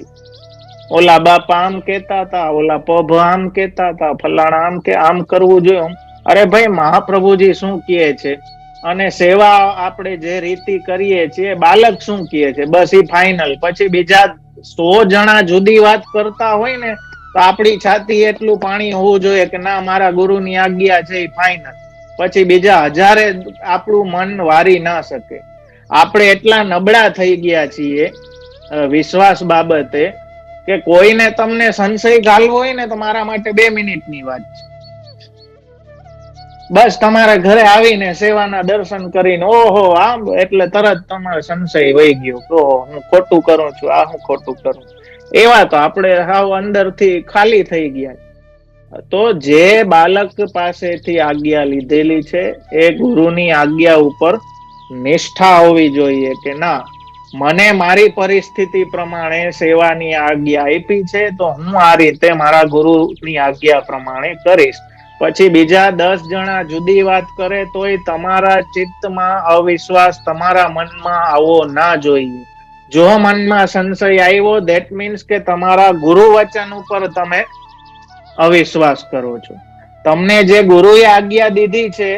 ઓલા બાપા આમ કેતા હતા, ઓલા પભ આમ કેતા હતા, ફલાણા આમ કે આમ કરવું જોઈએ. અરે ભાઈ, મહાપ્રભુજી શું કહે છે અને સેવા આપણે જે રીતિ કરીએ છીએ, બાલક શું કહે છે, બસ એ ફાઈનલ. પછી બીજા 100 જણા જુદી વાત કરતા હોય ને, તો આપણી છાતી એટલું પાણી હોવું જોઈએ કે ના, મારા ગુરુની આજ્ઞા છે એ ફાઈનલ. પછી બીજા 1000 આપણું મન વારી ના શકે. આપણે એટલા નબળા થઈ ગયા છીએ વિશ્વાસ બાબતે કે કોઈને તમને સંશય ઘાલવો હોય ને તો મારા માટે 2 મિનિટની વાત છે. બસ તમારા ઘરે આવીને સેવાના દર્શન કરીને ઓહો આમ એટલે તરત તમારો સંશય વહી ગયો. ઓહો, હું ખોટું કરું છું, આ હું ખોટું કરું. એવા તો આપણે હાવ અંદરથી ખાલી થઈ ગયા. તો જે બાળક પાસેથી આજ્ઞા લીધેલી છે એ ગુરુની આજ્ઞા ઉપર નિષ્ઠા હોવી જોઈએ કે ના, મને મારી પરિસ્થિતિ પ્રમાણે સેવાની આજ્ઞા આપી છે તો હું આ રીતે મારા ગુરુની આજ્ઞા પ્રમાણે કરીશ. પછી બીજા 10 જણા જુદી વાત કરે તોય તમારા ચિત્તમાં અવિશ્વાસ, તમારા મનમાં આવવો ના જોઈએ. જો મનમાં સંશય આવ્યો, ધેટ મીન્સ કે તમારા ગુરુ વચન ઉપર તમે અવિશ્વાસ કરો છો. તમને જે ગુરુએ આજ્ઞા દીધી છે,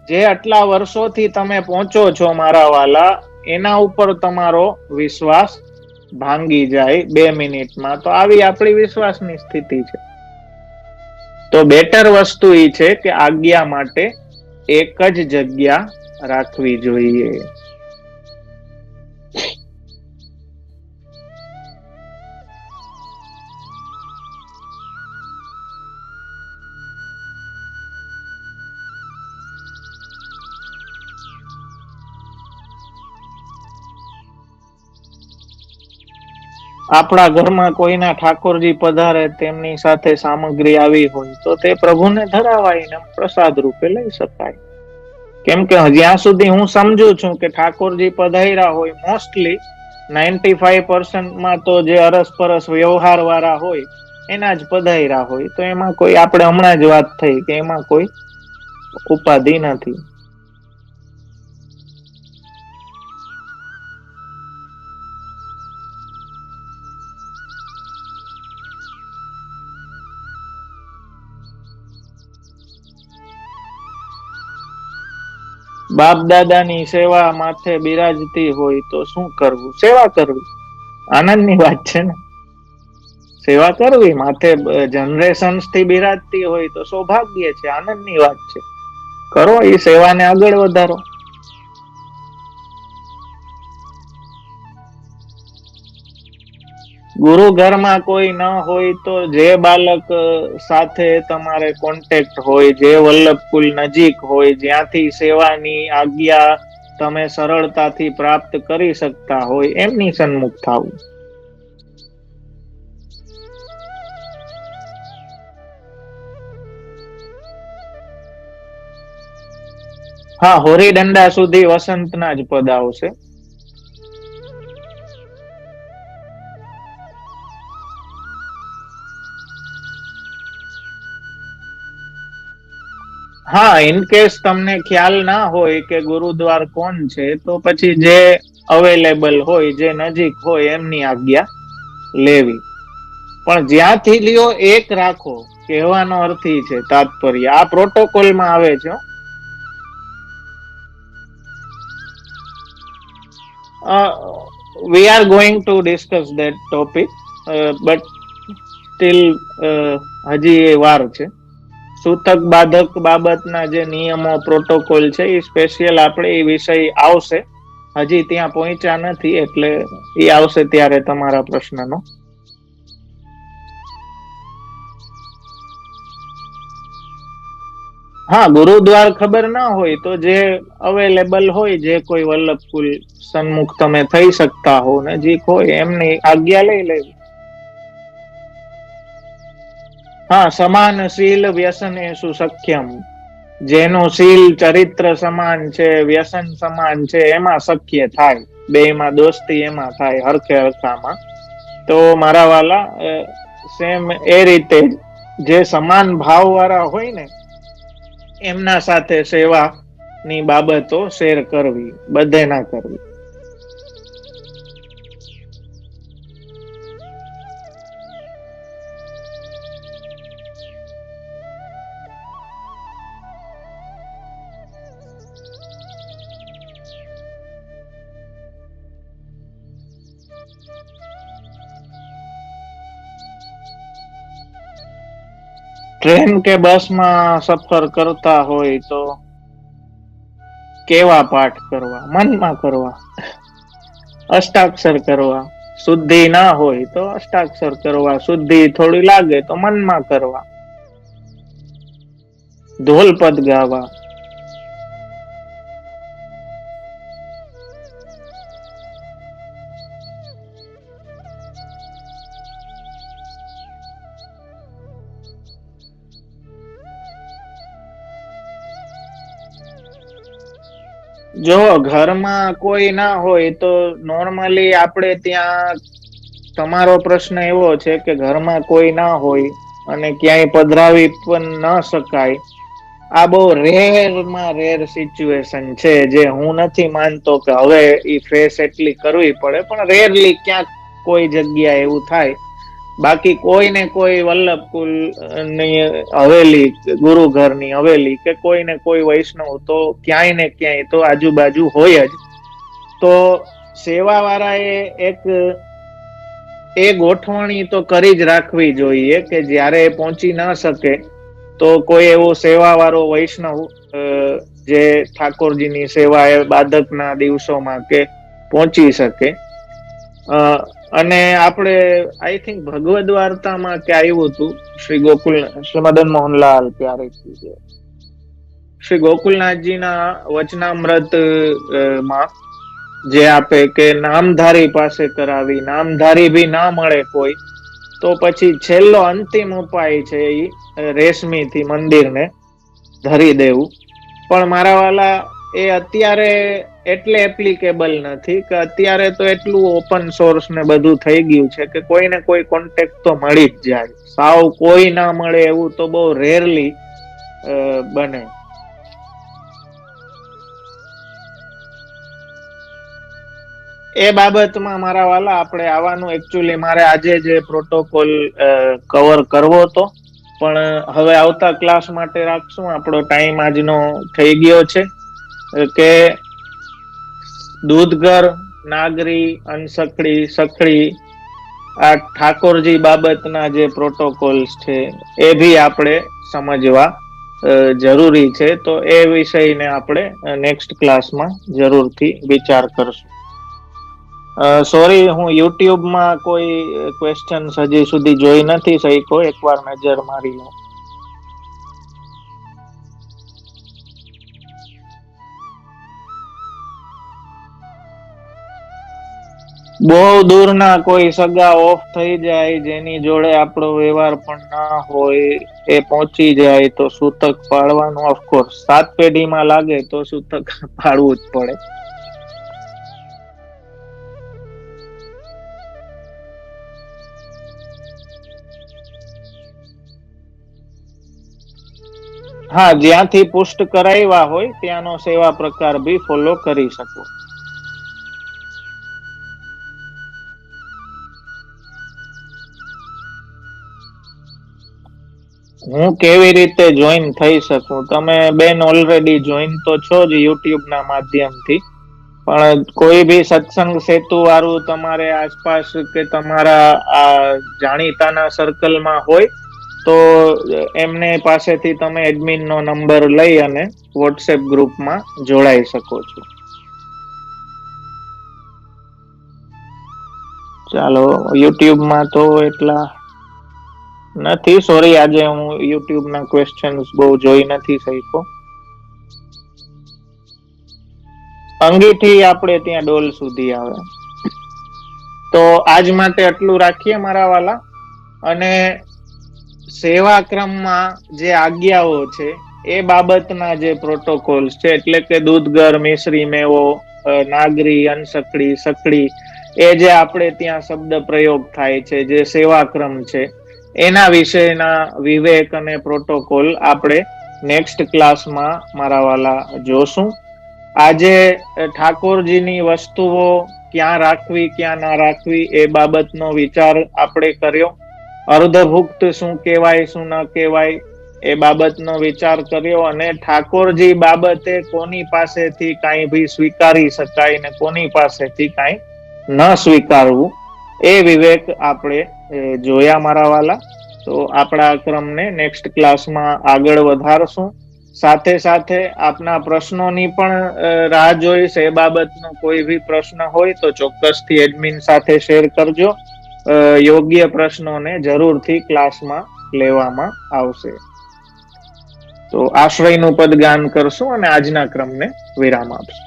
જે આટલા વર્ષોથી તમે પહોંચો છો મારા વાલા, એના ઉપર તમારો વિશ્વાસ ભાંગી જાય 2 મિનિટમાં, તો આવી આપણી વિશ્વાસની સ્થિતિ છે. તો બેટર વસ્તુ એ છે કે આજ્ઞા માટે એક જ જગ્યા રાખવી જોઈએ. આપણા ઘરમાં કોઈના ઠાકોરજી પધારે, તેમની સાથે સામગ્રી આવી હોય તો તે પ્રભુને ધરાવાઈને પ્રસાદ રૂપે લઈ શકાય. કેમ કે જ્યાં સુધી હું સમજુ છું કે ઠાકોરજી પધાર્યા હોય, મોસ્ટલી 95% તો જે અરસપરસ વ્યવહાર વાળા હોય એના જ પધાર્યા હોય, તો એમાં કોઈ, આપણે હમણાં જ વાત થઈ કે એમાં કોઈ ઉપાધિ નથી. બાપ દાદાની સેવા માથે બિરાજતી હોય તો શું કરવું? સેવા કરવી આનંદની વાત છે ને. સેવા કરવી માથે જનરેશન્સ થી બિરાજતી હોય તો સૌભાગ્ય છે, આનંદની વાત છે. કરો એ સેવાને આગળ વધારો. ગુરુ ઘરમાં કોઈ ન હોય તો જે બાળક સાથે તમારે કોન્ટેક્ટ હોય, જે વલ્લભકુલ નજીક હોય, જ્યાંથી સેવાની આજ્ઞા તમે સરળતાથી પ્રાપ્ત કરી શકતા હોય, એમની સન્મુખ થાવું. હા, હોરી દંડા સુધી વસંતના જ પદ આવશે. હા, ઇન કેસ તમને ખ્યાલ ના હોય કે ગુરુદ્વાર કોણ છે, તો પછી જે અવેલેબલ હોય, જે નજીક હોય એમની આજ્ઞા લેવી. પણ જ્યાંથી લ્યો એક રાખો, કહેવાનો અર્થ ઈ છે, તાત્પર્ય આ પ્રોટોકોલમાં આવે છે. We are going to discuss that topic, but still હજી એ વાર છે. સૂતક બાધક બાબતના જે નિયમો, પ્રોટોકોલ છે, એ સ્પેશિયલ આપણે એ વિષય આવશે. હજી ત્યાં પહોંચ્યા નથી, એટલે એ આવશે ત્યારે તમારા પ્રશ્નનો. હા, ગુરુદ્વાર ખબર ના હોય તો જે અવેલેબલ હોય, જે કોઈ વલ્લભકુલ સન્મુખ તમે થઈ શકતા હો, નજીક હોય, એમની આજ્ઞા લઈ લેવી. હા, સમાન શીલ વ્યસનેષુ સખ્યમ. જેનું શીલ ચરિત્ર સમાન છે, વ્યસન સમાન છે, એમાં સખ્ય થાય. બેયમાં દોસ્તી એમાં થાય, હરખે હરખામાં. તો મારા વાલા, સેમ એ રીતે જે સમાન ભાવ વાળા હોય ને, એમના સાથે સેવા ની બાબતો શેર કરવી, બધે ના કરવી. ટ્રેન કે બસમાં સફર કરતા હોય તો કેવા પાઠ કરવા? મનમાં કરવા, અષ્ટાક્ષર કરવા. શુદ્ધિ ના હોય તો અષ્ટાક્ષર કરવા, શુદ્ધિ થોડી લાગે તો મનમાં કરવા, ધોલપદ ગાવા. જો ઘરમાં કોઈ ના હોય તો નોર્મલી આપણે ત્યાં, તમારો પ્રશ્ન એવો છે કે ઘરમાં કોઈ ના હોય અને ક્યાંય પધરાવી પણ ન શકાય. આ બહુ રેરમાં રેર સિચ્યુએશન છે, જે હું નથી માનતો કે હવે ઈ ફેસ એટલી કરવી પડે, પણ રેરલી ક્યાંક કોઈ જગ્યા એવું થાય. બાકી કોઈ ને કોઈ વલ્લભ કુલ ની હવેલી, ગુરુ ઘરની હવેલી, કે કોઈ ને કોઈ વૈષ્ણવ તો ક્યાંય ને ક્યાંય તો આજુબાજુ હોય જ. તો સેવા વાળા એ ગોઠવણી તો કરી જ રાખવી જોઈએ કે જયારે પહોંચી ના શકે તો કોઈ એવો સેવા વાળો વૈષ્ણવ, જે ઠાકોરજીની સેવા એ બાદક ના દિવસોમાં કે પહોંચી શકે. અને આપણે આઈ થિંક ભગવદ વાર્તામાં કે આવ્યું હતું, શ્રી ગોકુલ, શ્રી મદન મોહનલાલ પ્યારે શ્રી ગોકુલનાથજી ના વચનામ્રત માં જે આપે કે નામધારી પાસે કરાવી, નામધારી ભી ના મળે કોઈ તો પછી છેલ્લો અંતિમ ઉપાય છે એ રેશમી થી મંદિરને ધરી દેવું. પણ મારા વાલા, એ અત્યારે એટલે એપ્લિકેબલ નથી કે અત્યારે તો એટલું ઓપન સોર્સ ને બધું થઈ ગયું છે કે કોઈને કોઈ કોન્ટેક્ટ તો મળી જ જાય. સાવ કોઈ ના મળે એવું તો બહુ રેરલી બને. એ બાબતમાં મારા વાલા આપણે આવવાનું, એકચ્યુઅલી મારે આજે જે પ્રોટોકોલ કવર કરવો હતો, પણ હવે આવતા ક્લાસ માટે રાખશું. આપણો ટાઈમ આજનો થઈ ગયો છે કે દૂધગર, નાગરી, અનસકડી, સખડી, આ ઠાકોરજી બાબતના જે પ્રોટોકોલ્સ છે એ ભી આપણે સમજવા જરૂરી છે. તો એ વિષયને આપણે નેક્સ્ટ ક્લાસમાં જરૂરથી વિચાર કરશું. સોરી, હું યુટ્યુબમાં કોઈ ક્વેશ્ચન હજી સુધી જોઈ નથી શક્યો, એકવાર નજર મારી લો. બહુ દૂરના કોઈ સગા ઓફ થઈ જાય, જેની જોડે આપણો વ્યવહાર પણ ના હોય, એ પહોંચી જાય તો સૂતક પાડવાનું ઓફકોર્સ 7 પેઢીમાં લાગે તો સૂતક પાડવું જ પડે. હા, જ્યાંથી પુષ્ટ કરાવ્યા હોય ત્યાંનો સેવા પ્રકાર ભી ફોલો કરી શકો. હું કેવી રીતે જોઈન થઈ શકું? તમે બેન ઓલરેડી જોઈન તો છો જ યુટ્યુબ ના માધ્યમથી, પણ કોઈ બી સત્સંગ સેતુ વાળું તમારે આસપાસ કે તમારા આ જાણીતાના સર્કલમાં હોય તો એમને પાસેથી તમે એડમિન નો નંબર લઈ અને વોટ્સએપ ગ્રુપમાં જોડાઈ શકો છો. ચાલો, યુટ્યુબમાં તો એટલા નથી. સોરી, આજે હું યુટ્યુબ ના ક્વેશ્ચન બહુ જોઈ નથી શક્યો. અંગીઠી આપણે ત્યાં ડોલ સુધી આવે. તો આજ માટે આટલું રાખીએ મારા વાલા. અને સેવા ક્રમમાં જે આજ્ઞાઓ છે એ બાબતના જે પ્રોટોકોલ્સ છે, એટલે કે દૂધગર, મિશ્રી, મેવો, નાગરી, અનસકડી, સકડી, એ જે આપણે ત્યાં શબ્દ પ્રયોગ થાય છે, જે સેવાક્રમ છે, એના વિશેના વિવેક અને પ્રોટોકોલ આપણે નેક્સ્ટ ક્લાસમાં મારા વાલા જોશું. આજે ઠાકોરજીની વસ્તુઓ ક્યાં રાખવી, ક્યાં ના રાખવી, એ બાબતનો વિચાર આપણે કર્યો. અર્ધભુક્ત શું કેવાય, શું ન કેવાય, એ બાબતનો વિચાર કર્યો. અને ઠાકોરજી બાબતે કોની પાસેથી કાંઈ ભી સ્વીકારી શકાય ને કોની પાસેથી કાંઈ ન સ્વીકારવું, એ વિવેક આપણે જોયા મારા વાલા. તો આપણા ક્રમને નેક્સ્ટ ક્લાસમાં આગળ વધારશું. સાથે સાથે આપના પ્રશ્નોની પણ રાહ જોઈશ. એ બાબતનો કોઈ બી પ્રશ્ન હોય તો ચોક્કસથી એડમિન સાથે શેર કરજો. યોગ્ય પ્રશ્નોને જરૂરથી ક્લાસમાં લેવામાં આવશે. તો આશ્રયનું પદ ગાન કરશું અને આજના ક્રમને વિરામ આપશું.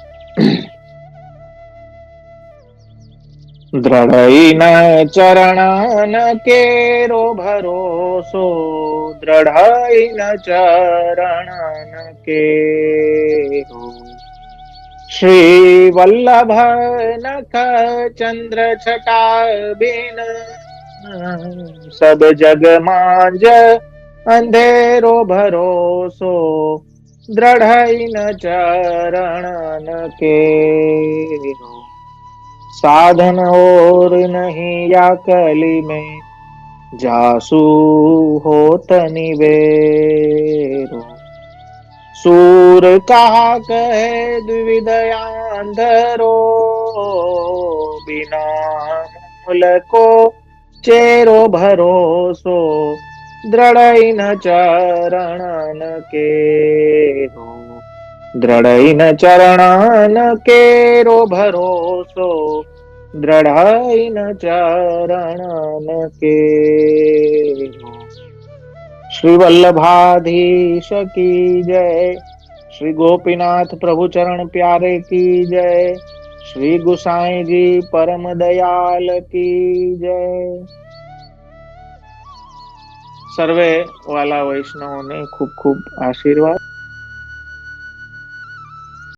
દ્રઢઈના ચરણ કેરો ભરોસો, દ્રઢઈના ચરણ કેરો, श्री वल्लभ नख चंद्र छटा बिन सब जग मांज अंधेरो भरोसो दृढ़ न चरणन के साधन और नहीं या कली में जासु होत निवेरो सूर कहा कहे द्विविदयांधरो बिना मूल को चेरो भरोसो दृढ़ न चरणन के दृढ़ न चरणन केरो भरोसो दृढ़ न चरणन के श्री वल्लभाधीश की जय। श्री गोपीनाथ प्रभु चरण प्यारे की जय। श्री गुसाई जी परम दयाल की जय। सर्वे वाला वैष्णवों ने खूब खूब आशीर्वाद।